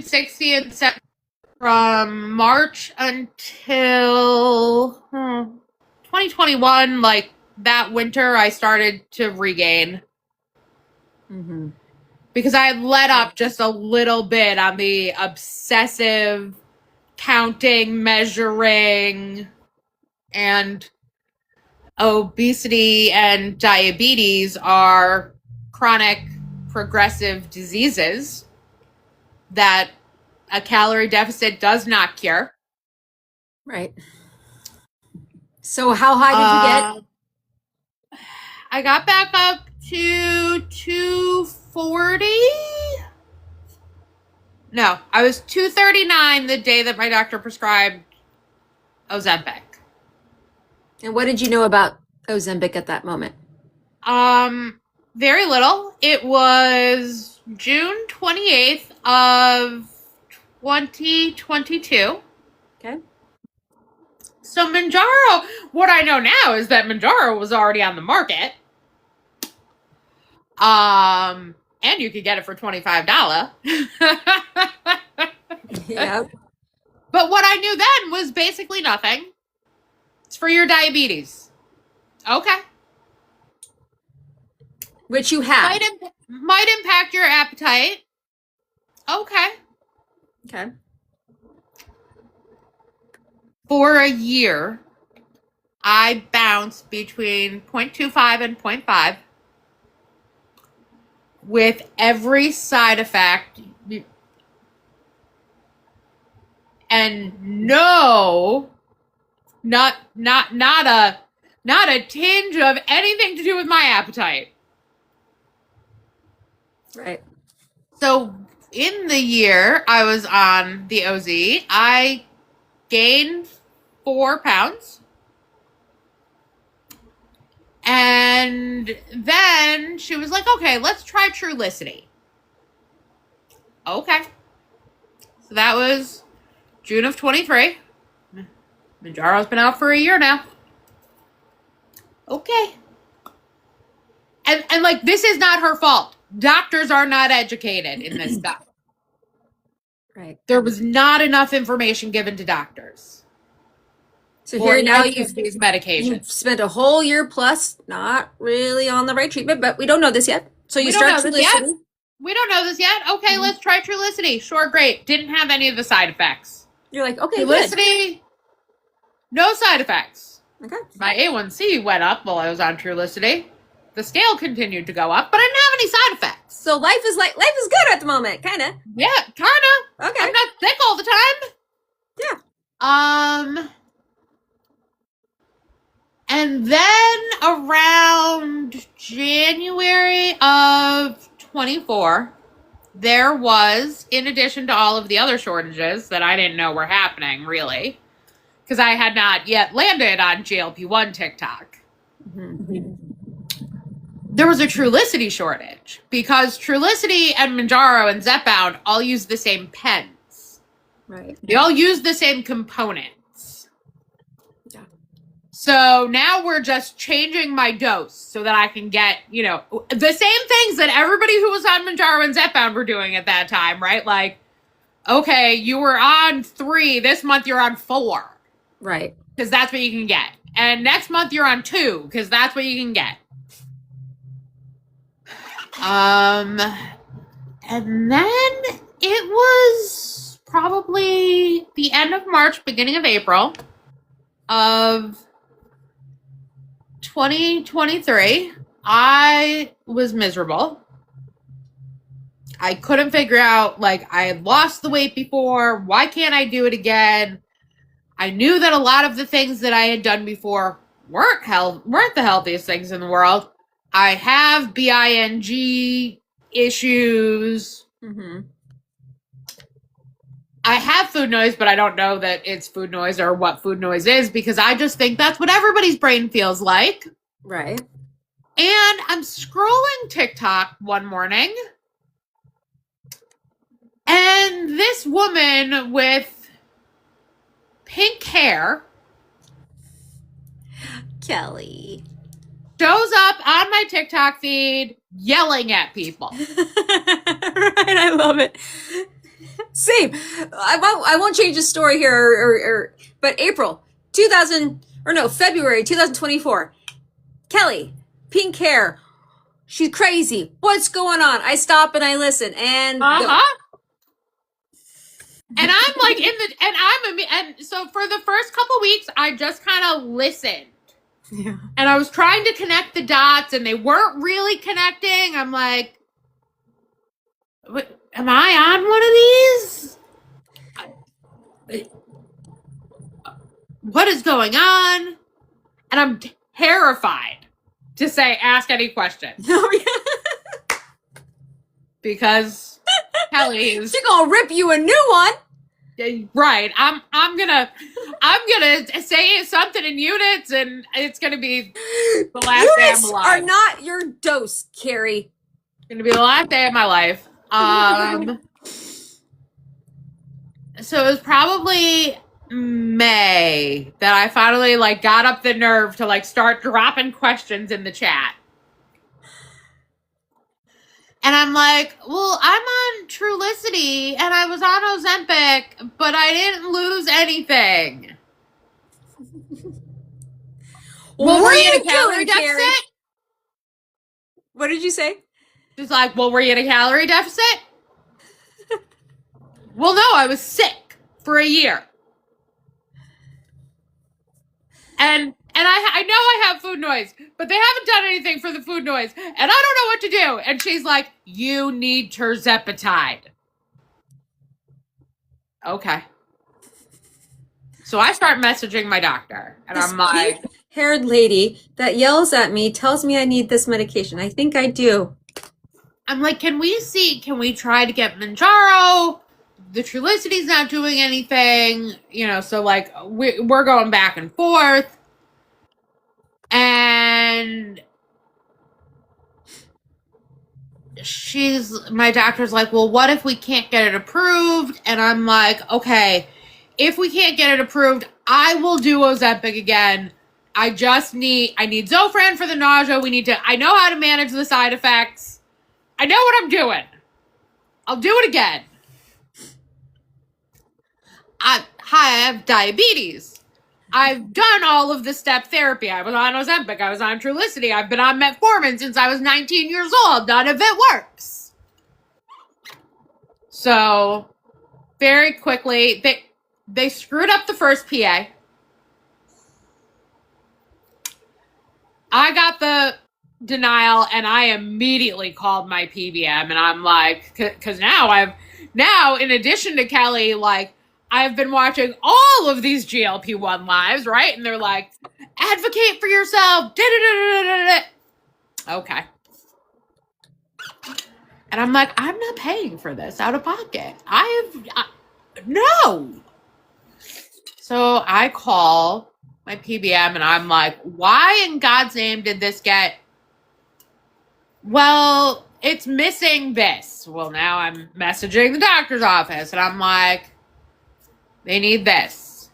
60 and 70 from March until 2021. Like, that winter, I started to regain. Mm-hmm. Because I had let up just a little bit on the obsessive counting, measuring, and obesity and diabetes are chronic progressive diseases that a calorie deficit does not cure. Right. So how high did you get? I got back up to 240. No, I was 239 the day that my doctor prescribed Ozempic. And what did you know about Ozempic at that moment? Very little. It was June 28th of 2022. Okay. So Mounjaro, what I know now is that Mounjaro was already on the market. And you could get it for $25. Yeah. But what I knew then was basically nothing. It's for your diabetes. Okay. Which you have. Might impact your appetite. Okay. Okay. For a year, I bounced between 0.25 and zero point 0.5 with every side effect and no, not a tinge of anything to do with my appetite. Right. So in the year I was on the OZ, I gained 4 pounds. And then she was like, okay, let's try Trulicity. Okay. So that was June of 23. Manjaro's been out for a year now. Okay. And like, this is not her fault. Doctors are not educated in this stuff. Right. There was not enough information given to doctors. So here now you've these medications. You've spent a whole year plus not really on the right treatment, but we don't know this yet. So you start Trulicity. We don't know this yet. Okay, let's try Trulicity. Sure, great. Didn't have any of the side effects. You're like, okay, Trulicity, good. No side effects. Okay. My A1C went up while I was on Trulicity. The scale continued to go up, but I didn't have any side effects. So life is good at the moment, kind of. Yeah, kind of. Okay. I'm not sick all the time. Yeah. And then around January of 24, there was, in addition to all of the other shortages that I didn't know were happening, really, because I had not yet landed on GLP-1 TikTok. Mm-hmm. There was a Trulicity shortage because Trulicity and Mounjaro and Zepbound all use the same pens. Right. They all use the same components. Yeah. So now we're just changing my dose so that I can get, the same things that everybody who was on Mounjaro and Zepbound were doing at that time, right? Like, okay, you were on 3. This month you're on 4. Right. Because that's what you can get. And next month you're on 2 because that's what you can get. And then it was probably the end of March, beginning of April of 2023. I was miserable. I couldn't figure out, I had lost the weight before. Why can't I do it again? I knew that a lot of the things that I had done before weren't the healthiest things in the world. I have BING issues. Mm-hmm. I have food noise, but I don't know that it's food noise or what food noise is because I just think that's what everybody's brain feels like. Right. And I'm scrolling TikTok one morning, and this woman with pink hair, Kelly, shows up on my TikTok feed yelling at people. Right, I love it. Same. I won't change the story here, but February 2024. Kelly, pink hair. She's crazy. What's going on? I stop and I listen, and and I'm like and so for the first couple weeks, I just kind of listened. Yeah. And I was trying to connect the dots, and they weren't really connecting. I'm like, am I on one of these? What is going on? And I'm terrified to say, ask any question. Oh, yeah. Because Kelly is... She's gonna rip you a new one. Right. I'm gonna say something in units, and it's gonna be the last day of my life. Are not your dose, Carrie. It's gonna be the last day of my life. So it was probably May that I finally got up the nerve to start dropping questions in the chat. And I'm like, well, I'm on Trulicity and I was on Ozempic, but I didn't lose anything. Well, were you in a calorie deficit? Carrie? What did you say? She's like, well, were you in a calorie deficit? Well, no, I was sick for a year. And I know I have food noise, but they haven't done anything for the food noise, and I don't know what to do. And she's like, "You need terzepatide." Okay. So I start messaging my doctor, and This I'm like, pink-haired lady that yells at me tells me I need this medication. I think I do. "Can we see? Can we try to get Manjaro? The Trulicity's not doing anything, So like we're going back and forth, and my doctor's like, well, what if we can't get it approved? And I'm like, okay, if we can't get it approved, I will do Ozempic again. I need Zofran for the nausea. I know how to manage the side effects. I know what I'm doing. I'll do it again. I have diabetes. I've done all of the step therapy. I was on Ozempic. I was on Trulicity. I've been on metformin since I was 19 years old. None of it works. So, very quickly, they screwed up the first PA. I got the denial, and I immediately called my PBM, and I'm like, because now, in addition to Kelly, like, I've been watching all of these GLP-1 lives, right? And they're like, advocate for yourself. Okay. And I'm like, I'm not paying for this out of pocket. No. So I call my PBM and I'm like, why in God's name did this get? Well, it's missing this. Well, now I'm messaging the doctor's office and I'm like, they need this.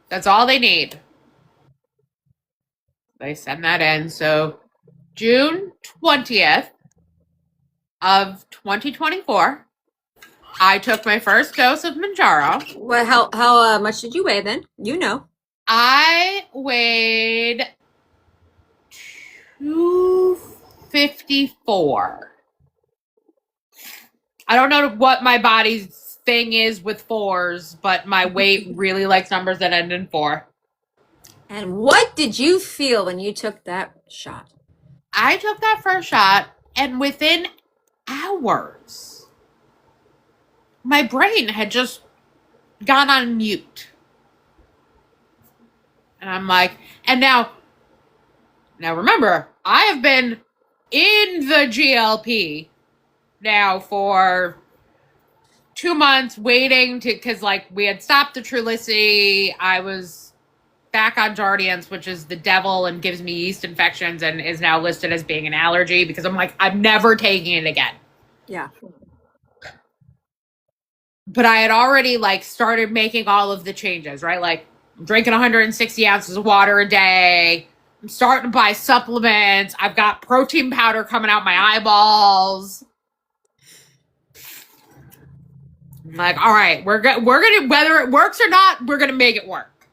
That's all they need. They send that in. So June 20th of 2024, I took my first dose of Manjaro. What? How much did you weigh then? You know. I weighed 254. I don't know what my body's thing is with fours, but my weight really likes numbers that end in 4. And what did you feel when you took that shot? I took that first shot, and within hours, my brain had just gone on mute. And I'm like, and now remember, I have been in the GLP now for 2 months waiting because like we had stopped the Trulicity. I was back on Jardiance, which is the devil and gives me yeast infections and is now listed as being an allergy because I'm like, I'm never taking it again. Yeah. But I had already like started making all of the changes, right? Like I'm drinking 160 ounces of water a day. I'm starting to buy supplements. I've got protein powder coming out my eyeballs. I'm like, all right, we're gonna, whether it works or not, we're gonna make it work.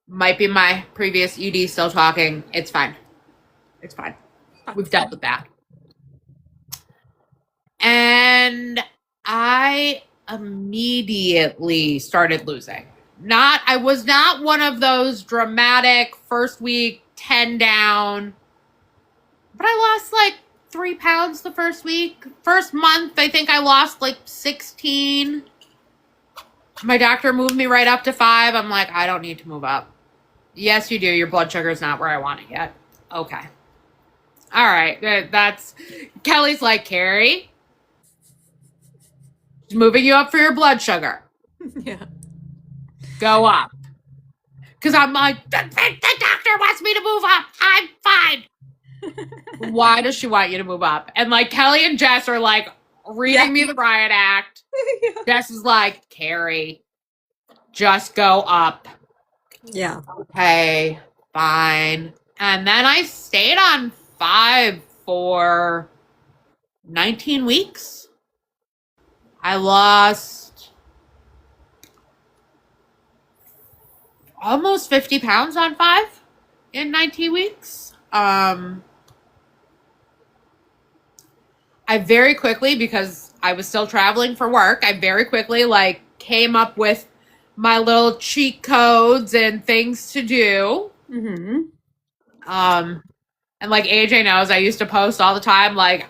Might be my previous ED still talking. It's fine. It's fine. We've dealt with that. And I immediately started losing. I was not one of those dramatic first week 10 down, but I lost like 3 pounds the first week. First month, I think I lost like 16. My doctor moved me right up to 5. I'm like, I don't need to move up. Yes, you do. Your blood sugar is not where I want it yet. Okay. All right. That's Kelly's like, Carrie, moving you up for your blood sugar. Yeah. Go up. Because I'm like, the doctor wants me to move up. I'm fine. Why does she want you to move up? And like Kelly and Jess are like reading me the riot act. Yeah. Jess is like, Carrie, just go up. Yeah. Okay, fine. And then I stayed on 5 for 19 weeks. I lost almost 50 pounds on 5 in 19 weeks. I very quickly, because I was still traveling for work, I very quickly like came up with my little cheat codes and things to do. Mm-hmm. And like AJ knows, I used to post all the time, like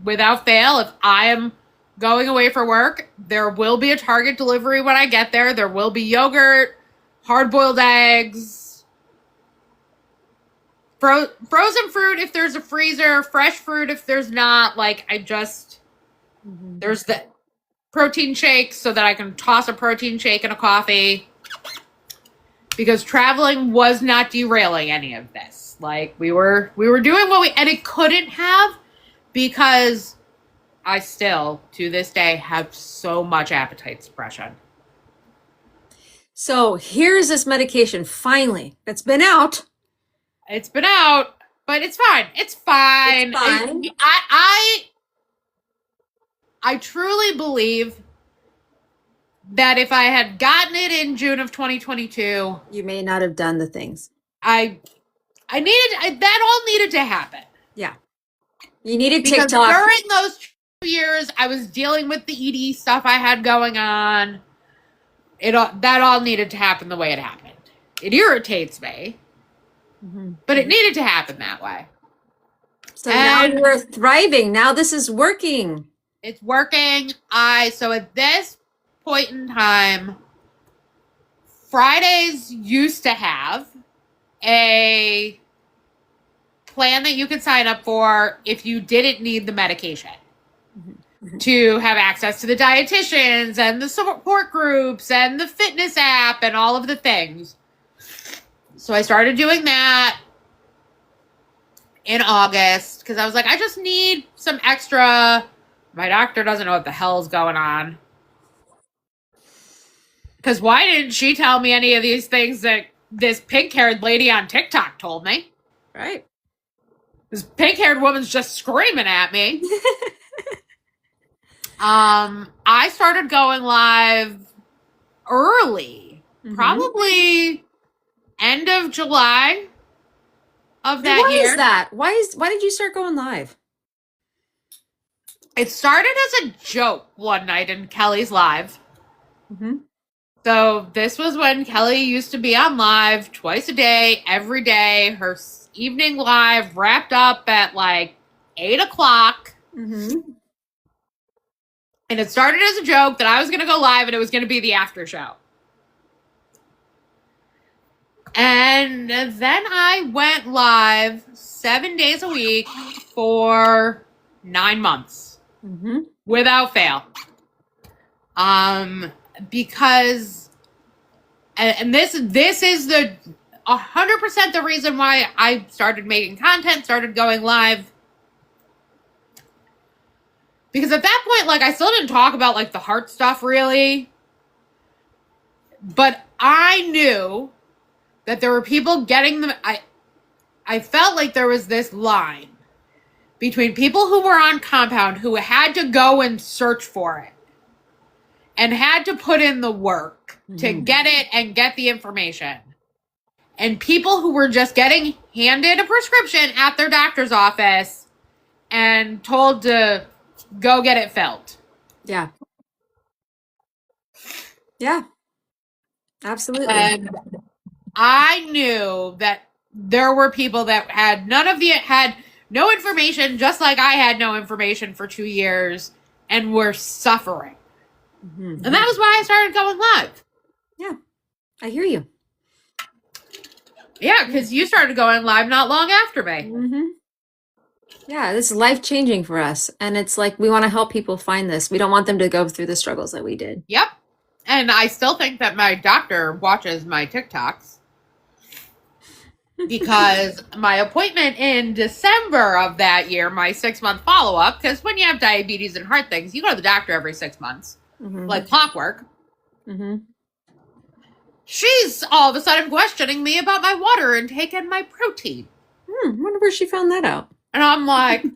without fail, if I am going away for work, there will be a Target delivery when I get there. There will be yogurt, hard-boiled eggs, frozen fruit if there's a freezer, fresh fruit if there's not. Like there's the protein shakes so that I can toss a protein shake in a coffee. Because traveling was not derailing any of this. Like we were doing and it couldn't have, because I still to this day have so much appetite suppression. So here's this medication finally that's been out. It's been out, but it's fine. It's fine. It's fine. I truly believe that if I had gotten it in June of 2022, You may not have done the things. that all needed to happen. Yeah. You needed Because TikTok. during those 2 years, I was dealing with the ED stuff I had going on. That all needed to happen the way it happened. It irritates me, but it needed to happen that way. So now you're thriving. Now this is working. It's working. So at this point in time, Fridays used to have a plan that you could sign up for if you didn't need the medication, to have access to the dietitians and the support groups and the fitness app and all of the things. So I started doing that in August because I was like, I just need some extra. My doctor doesn't know what the hell's going on. Because why didn't she tell me any of these things that this pink-haired lady on TikTok told me? Right. This pink-haired woman's just screaming at me. I started going live early, probably end of July of that Why year. is that? Why did you start going live? It started as a joke one night in Kelly's live. So this was when Kelly used to be on live twice a day, every day. Her evening live wrapped up at like 8 o'clock. And it started as a joke that I was going to go live and it was going to be the after show. And then I went live 7 days a week for 9 months. Without fail. Because, and this is the 100% the reason why I started making content, started going live. Because at that point, like, I still didn't talk about, like, the heart stuff, really. But I knew that there were people getting them. I felt like there was this line between people who were on compound who had to go and search for it and had to put in the work to get it and get the information, and people who were just getting handed a prescription at their doctor's office and told to go get it filled. Yeah. Yeah. Absolutely. And I knew that there were people that had had no information, just like I had no information for 2 years, and were suffering. And that was why I started going live. Yeah. I hear you. Yeah, because you started going live not long after me. Yeah, this is life-changing for us. And it's like, we want to help people find this. We don't want them to go through the struggles that we did. Yep. And I still think that my doctor watches my TikToks. Because my appointment in December of that year, my 6-month follow-up, because when you have diabetes and heart things, you go to the doctor every 6 months, like clockwork. She's all of a sudden questioning me about my water intake and my protein. Wonder where she found that out. And I'm like,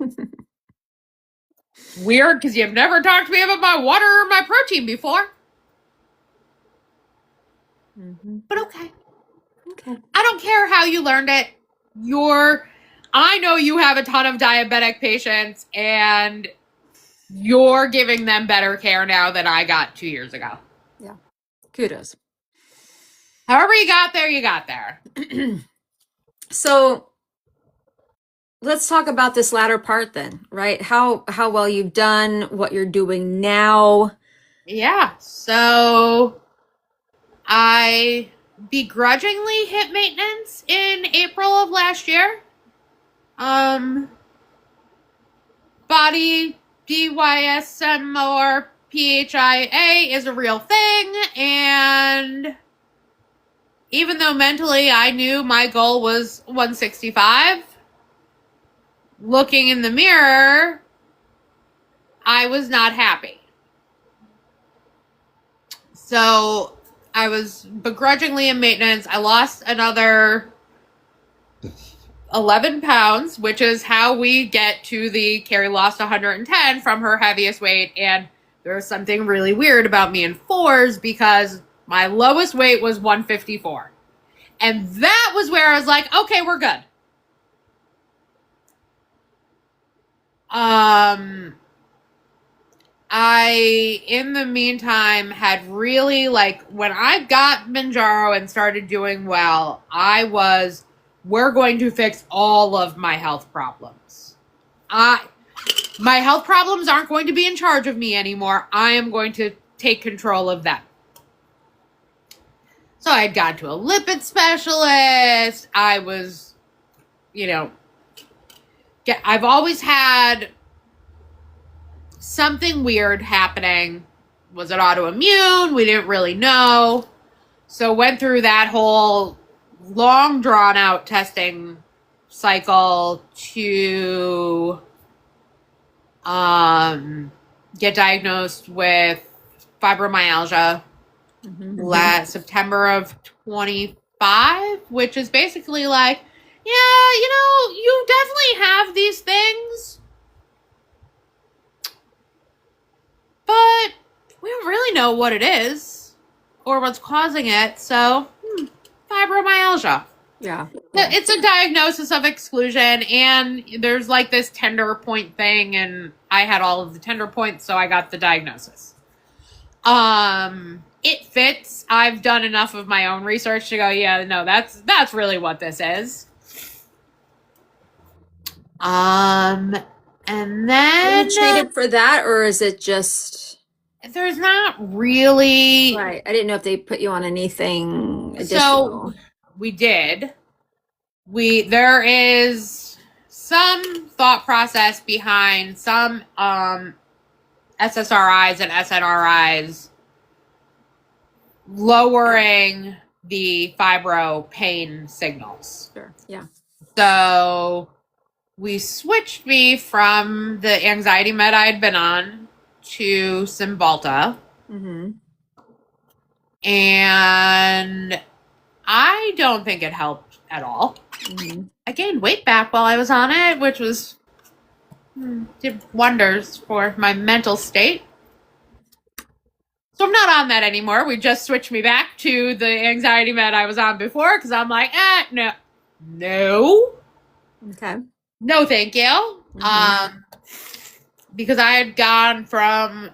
weird, because you've never talked to me about my water or my protein before. But okay. I don't care how you learned it. I know you have a ton of diabetic patients, and You're giving them better care now than I got 2 years ago. Yeah. Kudos. However you got there, you got there. So let's talk about this latter part then, right? How well you've done, what you're doing now. Yeah. So I begrudgingly hit maintenance in April of last year. Body DYSMORPHIA is a real thing, and even though mentally I knew my goal was 165, looking in the mirror, I was not happy. So I was begrudgingly in maintenance. I lost another 11 pounds, which is how we get to the Carrie lost 110 from her heaviest weight. And there's something really weird about me in fours because my lowest weight was 154. And that was where I was like, okay, we're good. I, in the meantime, had really, like, when I got Manjaro and started doing well, we're going to fix all of my health problems. My health problems aren't going to be in charge of me anymore. I am going to take control of them. So I had gone to a lipid specialist. I was, I've always had something weird happening. Was it autoimmune? We didn't really know. So went through that whole long drawn out testing cycle to get diagnosed with fibromyalgia last September of 25, which is basically like, yeah, you definitely have these things, but we don't really know what it is or what's causing it. So, fibromyalgia. Yeah. It's a diagnosis of exclusion, and there's like this tender point thing, and I had all of the tender points, so I got the diagnosis. It fits. I've done enough of my own research to go, yeah, no, that's really what this is. And then Are you treated for that, or is it just there's not really right? I didn't know if they put you on anything additional. So we did. There is some thought process behind some SSRIs and SNRIs lowering the fibro pain signals. Sure. Yeah. So we switched me from the anxiety med I'd been on to Cymbalta. And I don't think it helped at all. I gained weight back while I was on it, which did wonders for my mental state. So I'm not on that anymore. We just switched me back to the anxiety med I was on before because I'm like, no. Okay. No, thank you. Because I had gone from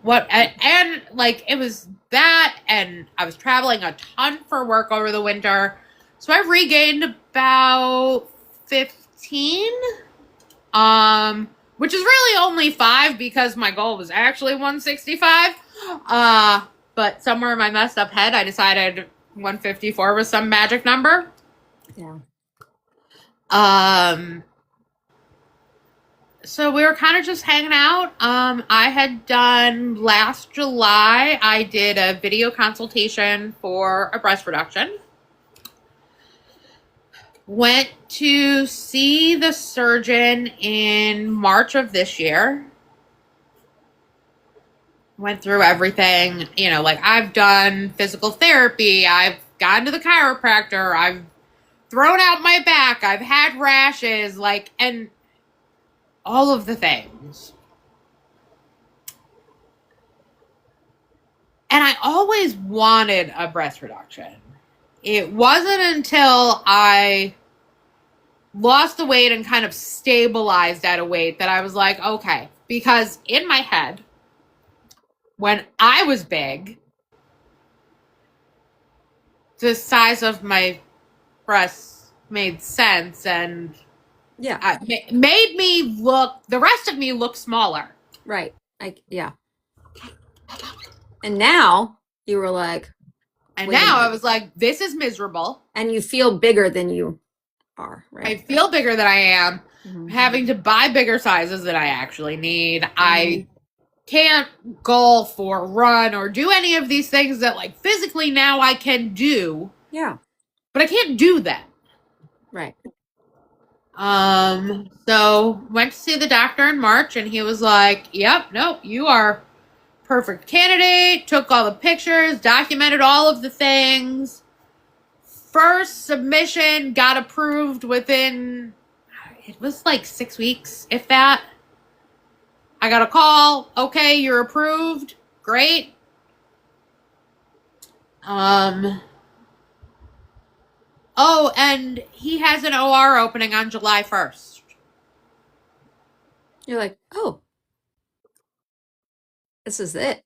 and like it was that, and I was traveling a ton for work over the winter. So I've regained about 15. Which is really only 5 because my goal was actually 165. But somewhere in my messed up head, I decided 154 was some magic number. Yeah. So we were kind of just hanging out. I had done last July, I did a video consultation for a breast reduction. Went to see the surgeon in March of this year. Went through everything, like I've done physical therapy. I've gone to the chiropractor. I've thrown out my back. I've had rashes, and all of the things. And I always wanted a breast reduction. It wasn't until I lost the weight and kind of stabilized at a weight that I was like, okay, because in my head, when I was big, the size of my breasts made sense and Yeah. made me look, the rest of me look smaller. Right. Yeah. And now you were like, And wait a now I minute. was like, this is miserable. And you feel bigger than you are, I right? feel bigger than I am. Mm-hmm. Having to buy bigger sizes than I actually need. Mm-hmm. I can't golf or run or do any of these things that like physically now I can do. Yeah. But I can't do that. Right. So went to see the doctor in March and he was like, yep, no, you are perfect candidate, took all the pictures, documented all of the things. First submission got approved within, it was like 6 weeks, if that. I got a call. Okay, you're approved. Great. Oh, and he has an OR opening on July 1st. You're like, oh, this is it.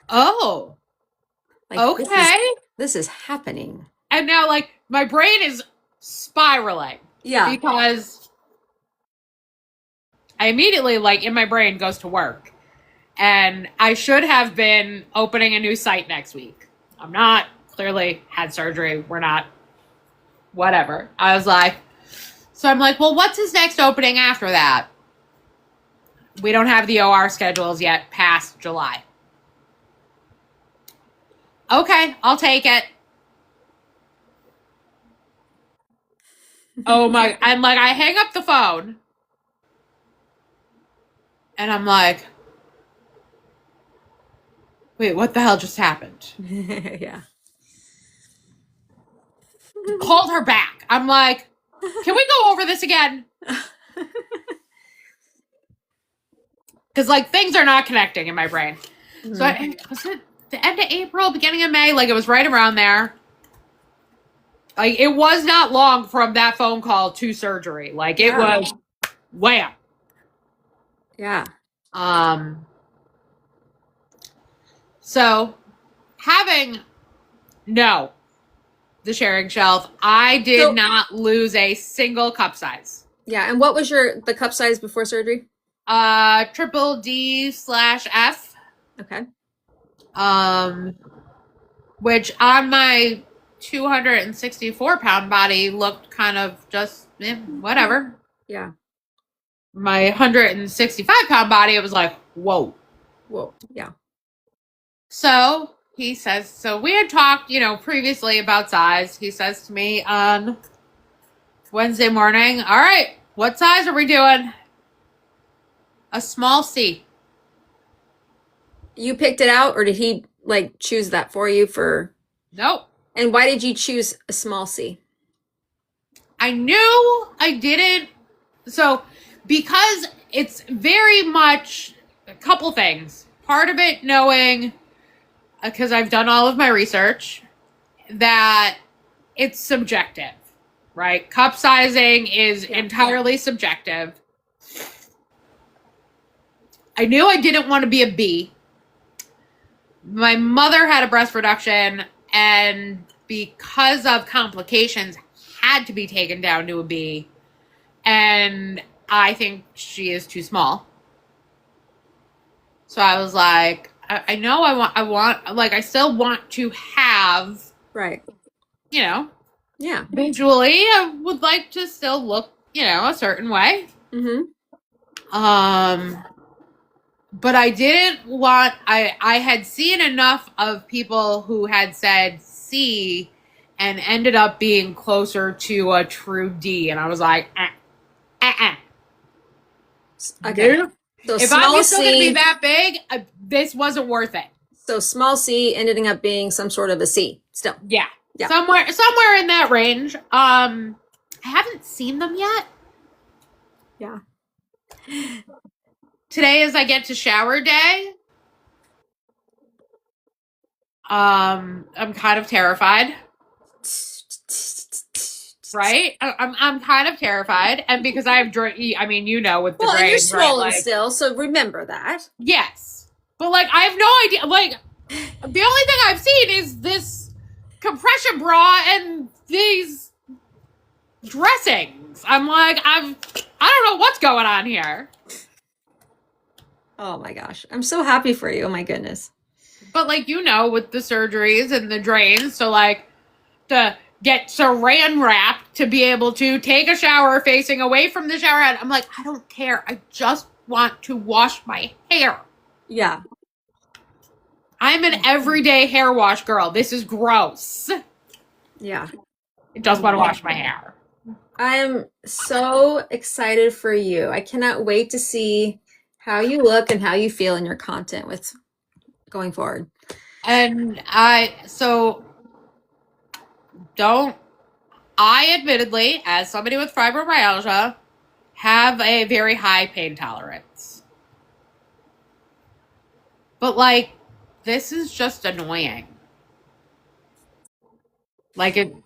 Oh, Like, okay. this is happening. And now, like, my brain is spiraling. Yeah. Because I immediately, like, in my brain goes to work. And I should have been opening a new site next week. I'm not. Clearly had surgery. We're not. Whatever. I was like, so I'm like, well, what's his next opening after that? We don't have the OR schedules yet past July. Okay, I'll take it. Oh my, I'm like, I hang up the phone. And I'm like, wait, what the hell just happened? Yeah. Called her back. I'm like, can we go over this again? Because, like, things are not connecting in my brain. Mm-hmm. So, was it the end of April, beginning of May? Like, it was right around there. Like, it was not long from that phone call to surgery. Like, it was wham. Yeah. So, having the sharing shelf, I did not lose a single cup size. Yeah, and what was the cup size before surgery? Triple D/F. Okay. Which on my 264-pound body looked kind of just whatever. Yeah. My 165-pound body, it was like, whoa. Yeah. So he says, so we had talked, previously about size. He says to me on Wednesday morning, all right, what size are we doing? A small C. You picked it out, or did he choose that for you for? Nope. And why did you choose a small C? I knew I didn't. So, because it's very much a couple things. Part of it knowing, because I've done all of my research, that it's subjective, right? Cup sizing is entirely subjective. I knew I didn't want to be a B. My mother had a breast reduction, and because of complications, had to be taken down to a B. And I think she is too small. So I was like, I know I still want to have, right. Yeah. Visually, I would like to still look, a certain way. Mm-hmm. But I didn't want, I had seen enough of people who had said C and ended up being closer to a true D. And I was like, Okay. So if I was still going to be that big, this wasn't worth it. So small C ending up being some sort of a C still. Yeah. Somewhere in that range. I haven't seen them yet. Yeah. Today is I get to shower day. I'm kind of terrified. right? I'm kind of terrified, and because I have I mean, you know, with the Well, and you're drains, right? swollen Like, still, so remember that. yes, but like I have no idea. Like, the only thing I've seen is this compression bra and these dressings. I'm like, I don't know what's going on here. Oh my gosh. I'm so happy for you. Oh my goodness. But like, you know, with the surgeries and the drains, so like to get saran wrap to be able to take a shower facing away from the shower head. I'm like, I don't care. I just want to wash my hair. Yeah. I'm an everyday hair wash girl. This is gross. Yeah. I just want to wash my hair. I am so excited for you. I cannot wait to see how you look and how you feel in your content with going forward. And don't, I admittedly, as somebody with fibromyalgia, have a very high pain tolerance. But like, this is just annoying. Like and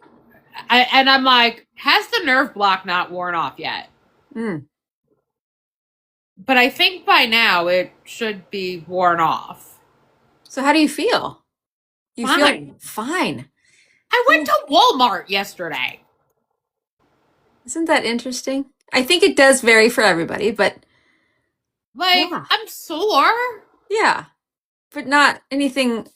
I'm like, has the nerve block not worn off yet? Mm. But I think by now it should be worn off. So how do you feel? You Fine. feel fine. I went to Walmart yesterday. Isn't that interesting? I think it does vary for everybody, but Like, yeah. I'm sore. Yeah. But not anything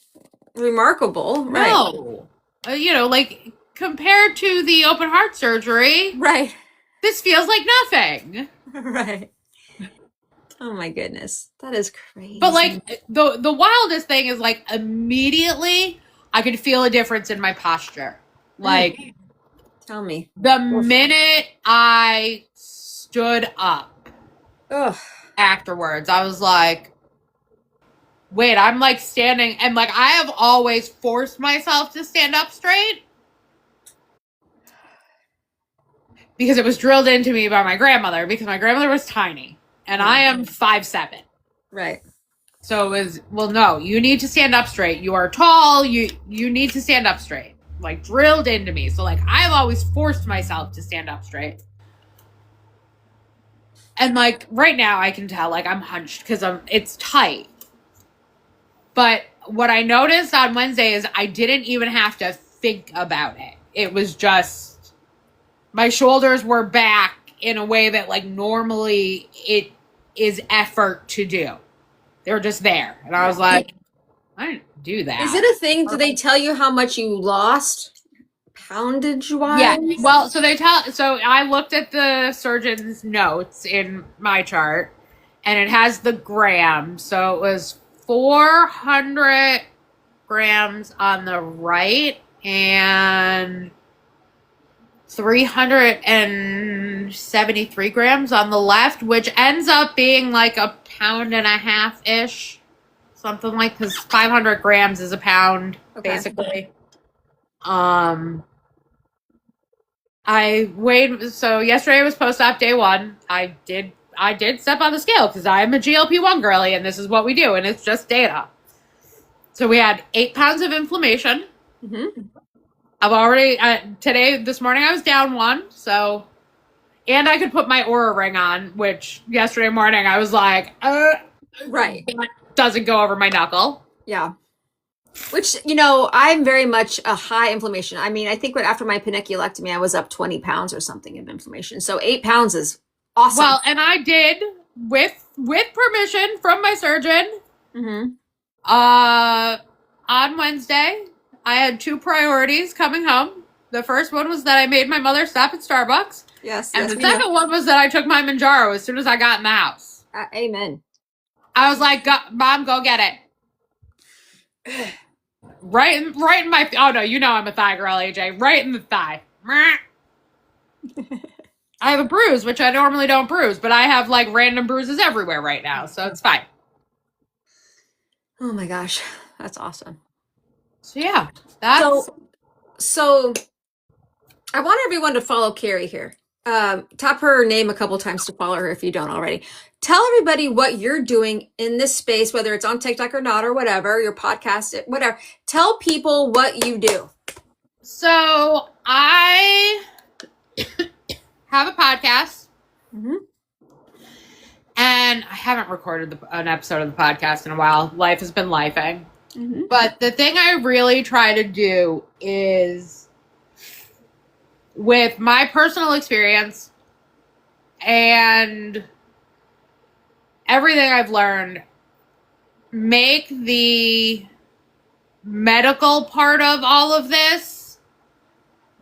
remarkable, right? No. You know, like, compared to the open heart surgery, Right. this feels like nothing. Right. Oh my goodness. That is crazy. But like the wildest thing is like immediately I could feel a difference in my posture. Like, tell me. the minute I stood up Ugh. afterwards, I was like, wait, I'm like standing, and like I have always forced myself to stand up straight because it was drilled into me by my grandmother, because my grandmother was tiny and I am 5'7". Right. So it was, well, no, you need to stand up straight. You are tall. You need to stand up straight. Like, drilled into me. So like I've always forced myself to stand up straight. And like right now I can tell like I'm hunched because it's tight. But what I noticed on Wednesday is I didn't even have to think about it. It was just my shoulders were back in a way that like normally it is effort to do. They were just there. And I was like, I didn't do that. Is it a thing? Do they tell you how much you lost poundage wise? Yeah. Well, so I looked at the surgeon's notes in my chart, and it has the gram. So it was 400 grams on the right and 373 grams on the left, which ends up being like a pound and a half ish, something like, because 500 grams is a pound, basically. I weighed, so yesterday was post-op day 1. I did step on the scale because I'm a GLP-1 girly and this is what we do, and it's just data. So we had 8 pounds of inflammation. Mm-hmm. I've already, this morning I was down 1, so, and I could put my Aura ring on, which yesterday morning I was like, right. Doesn't go over my knuckle. Yeah. Which, you know, I'm very much a high inflammation. I mean, I think after my paniculectomy, I was up 20 pounds or something of inflammation. So 8 pounds is awesome. Well, and I did, with permission from my surgeon, on Wednesday, I had 2 priorities coming home. The first one was that I made my mother stop at Starbucks. Yes. And the second one was that I took my Manjaro as soon as I got in the house. Amen. I was like, Mom, go get it. Right in my, oh no, you know I'm a thigh girl, AJ. Right in the thigh. I have a bruise, which I normally don't bruise, but I have like random bruises everywhere right now, so it's fine. Oh my gosh, that's awesome. So yeah, that's... So I want everyone to follow Carrie here. Tap her name a couple times to follow her if you don't already. Tell everybody what you're doing in this space, whether it's on TikTok or not, or whatever, your podcast, whatever. Tell people what you do. So I have a podcast. Mm-hmm. And I haven't recorded an episode of the podcast in a while. Life has been lifing. Mm-hmm. But the thing I really try to do is, with my personal experience and everything I've learned, make the medical part of all of this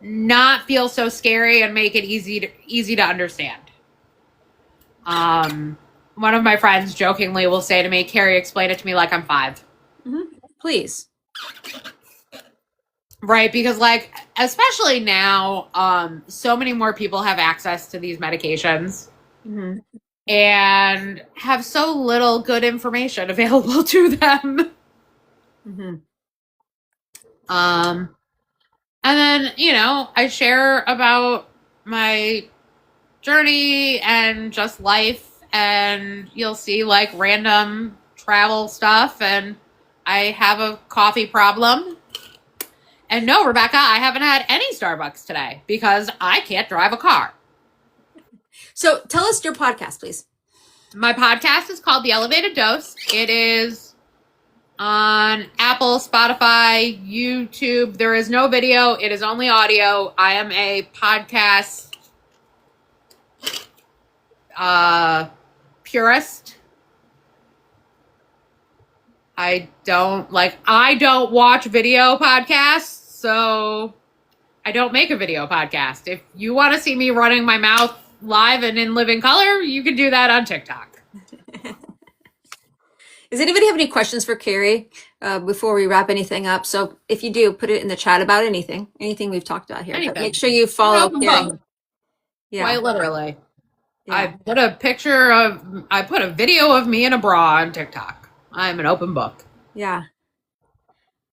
not feel so scary and make it easy to understand. One of my friends jokingly will say to me, Carrie, explain it to me like I'm 5. Mm-hmm. Please. Right, because like, especially now, so many more people have access to these medications Mm-hmm. and have so little good information available to them. Mm-hmm. And then, I share about my journey and just life, and you'll see like random travel stuff, and I have a coffee problem. And no, Rebecca, I haven't had any Starbucks today because I can't drive a car. So tell us your podcast, please. My podcast is called The Elevated Dose. It is on Apple, Spotify, YouTube. There is no video. It is only audio. I am a podcast purist. I don't watch video podcasts, so I don't make a video podcast. If you want to see me running my mouth live and in living color, you can do that on TikTok. Does anybody have any questions for Carrie before we wrap anything up? So if you do, put it in the chat about anything we've talked about here. But make sure you follow Carrie. Yeah. Quite literally. Yeah. I put a video of me in a bra on TikTok. I'm an open book. Yeah.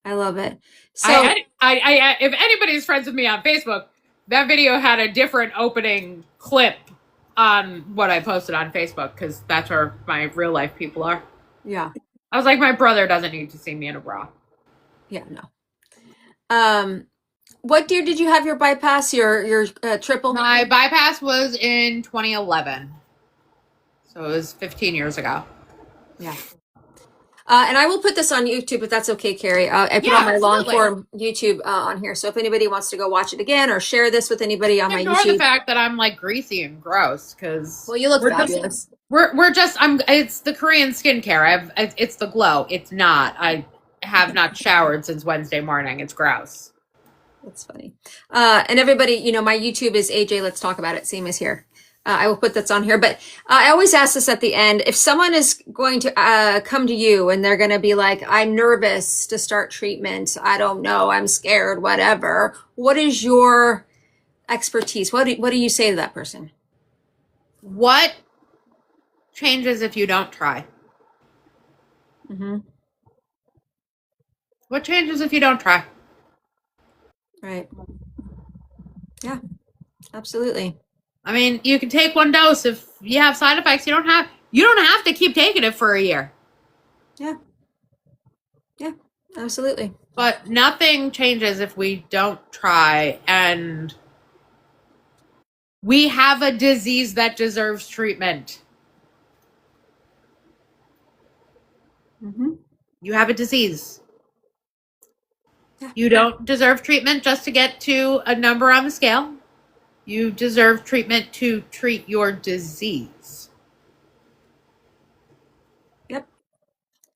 I love it. So if anybody's friends with me on Facebook, that video had a different opening clip on what I posted on Facebook, because that's where my real life people are. Yeah. I was like, my brother doesn't need to see me in a bra. Yeah, no. What year did you have your bypass, your triple? My bypass was in 2011. So it was 15 years ago. Yeah. And I will put this on YouTube if that's okay, Carrie. I put on my long form YouTube on here. So if anybody wants to go watch it again or share this with anybody on my YouTube. Ignore the fact that I'm like greasy and gross, because well, you look fabulous. It's the Korean skincare. It's the glow. It's not. I have not showered since Wednesday morning. It's gross. That's funny. And everybody, my YouTube is AJ Let's Talk About It. Same as here. I will put that's on here, but I always ask this at the end. If someone is going to come to you and they're going to be like, I'm nervous to start treatment, I don't know, I'm scared, whatever. What is your expertise? What do you say to that person? What changes if you don't try? Mm-hmm. What changes if you don't try? Right. Yeah, absolutely. I mean, you can take one dose. If you have side effects, you don't have to keep taking it for a year. Yeah. Yeah, absolutely. But nothing changes if we don't try, and we have a disease that deserves treatment. Mm-hmm. You have a disease. Yeah. You don't deserve treatment just to get to a number on the scale. You deserve treatment to treat your disease. Yep.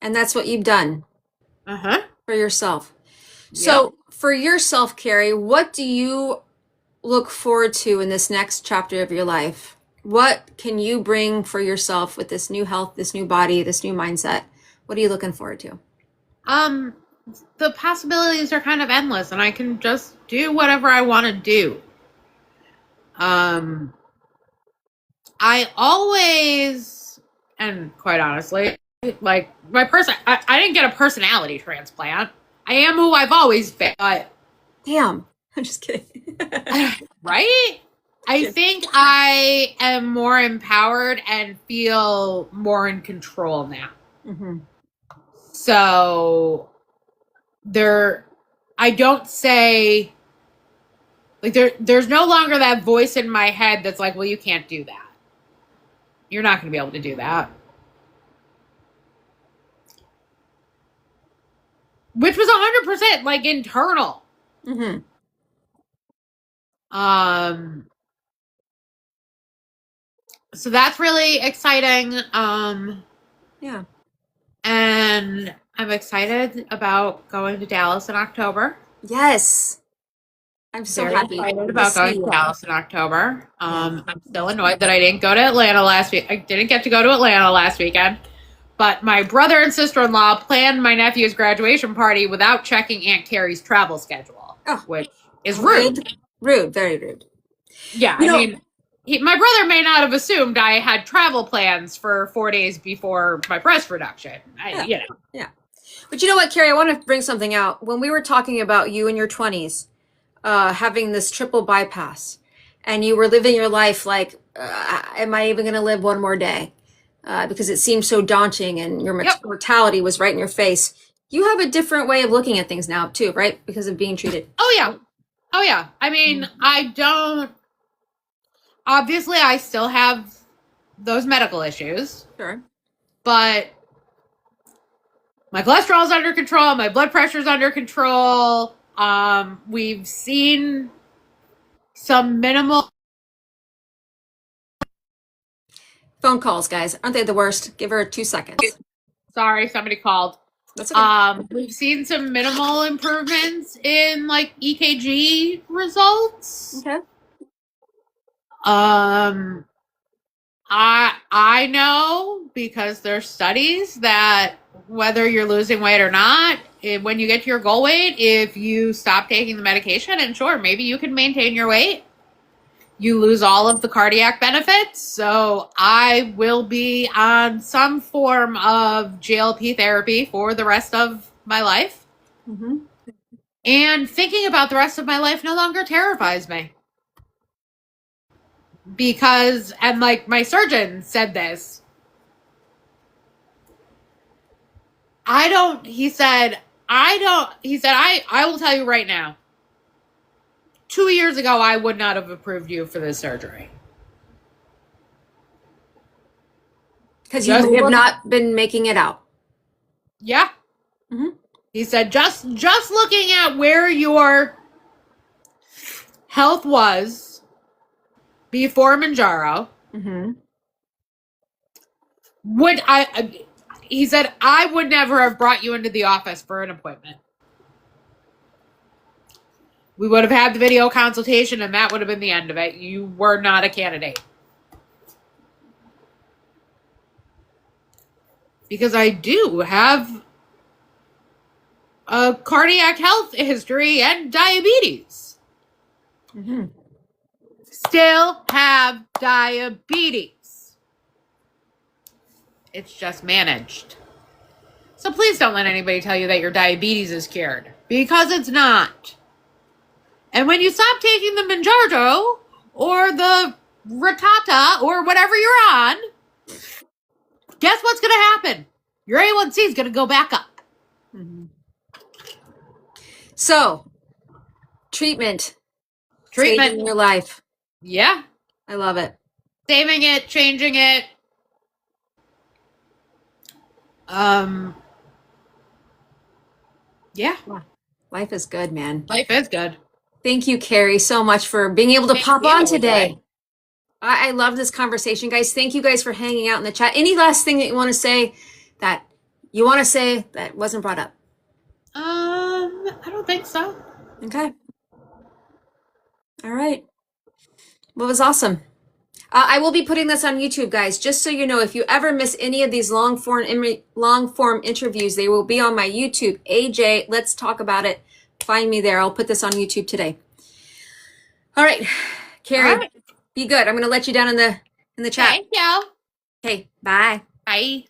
And that's what you've done. Uh-huh. For yourself. Yep. So for yourself, Carrie, what do you look forward to in this next chapter of your life? What can you bring for yourself with this new health, this new body, this new mindset? What are you looking forward to? The possibilities are kind of endless, and I can just do whatever I want to do. I always, and quite honestly, like I didn't get a personality transplant. I am who I've always been. But damn, I'm just kidding. Right? I think I am more empowered and feel more in control now. Mm-hmm. So I don't say Like there's no longer that voice in my head that's like, well, you can't do that. You're not going to be able to do that. Which was 100% like internal. Mm-hmm. So that's really exciting. Yeah. And I'm excited about going to Dallas in October. Yes. I'm so Very happy excited to about see going to you. Dallas in October. Yeah. I'm still annoyed that I didn't go to Atlanta last week. I didn't get to go to Atlanta last weekend. But my brother and sister-in-law planned my nephew's graduation party without checking Aunt Carrie's travel schedule, Oh, which is rude. Rude, very rude. Yeah, You I know, mean, my brother may not have assumed I had travel plans for 4 days before my breast reduction. yeah. Yeah. But you know what, Carrie, I want to bring something out. When we were talking about you in your 20s, having this triple bypass, and you were living your life like, am I even going to live one more day? Because it seemed so daunting and your Yep. mortality was right in your face. You have a different way of looking at things now, too, right? Because of being treated. Oh, yeah. Oh, yeah. I mean, I don't. Obviously, I still have those medical issues, Sure. but my cholesterol's under control, my blood pressure's under control. We've seen some minimal. Phone calls, guys. Aren't they the worst? Give her 2 seconds. Sorry, somebody called. That's okay. We've seen some minimal improvements in like EKG results. Okay. I know because there's studies that whether you're losing weight or not, when you get to your goal weight, if you stop taking the medication, and sure, maybe you can maintain your weight, you lose all of the cardiac benefits. So I will be on some form of GLP therapy for the rest of my life. Mm-hmm. And thinking about the rest of my life no longer terrifies me. Because, and like my surgeon said this, he said, I will tell you right now, 2 years ago, I would not have approved you for this surgery. Because you have not been making it out. Yeah. Mm-hmm. He said, just looking at where your health was before Manjaro, Mm-hmm. he said, I would never have brought you into the office for an appointment. We would have had the video consultation and that would have been the end of it. You were not a candidate. Because I do have a cardiac health history and diabetes. Mm-hmm. Still have diabetes. It's just managed. So please don't let anybody tell you that your diabetes is cured. Because it's not. And when you stop taking the Manjaro or the Ratata or whatever you're on, guess what's going to happen? Your A1C is going to go back up. Mm-hmm. So, treatment. Saving your life. Yeah. I love it. Saving it, changing it. Yeah. Life is good, man. Life is good. Thank you, Carrie, so much for being able to pop on today. I love this conversation, guys. Thank you guys for hanging out in the chat. Any last thing that you want to say that wasn't brought up? I don't think so. Okay. All right. Well, it was awesome. I will be putting this on YouTube, guys, just so you know, if you ever miss any of these long form interviews, they will be on my YouTube. AJ, let's talk about it. Find me there. I'll put this on YouTube today. All right, Carrie, be good. I'm going to let you down in the chat. Thank you. Okay, bye. Bye.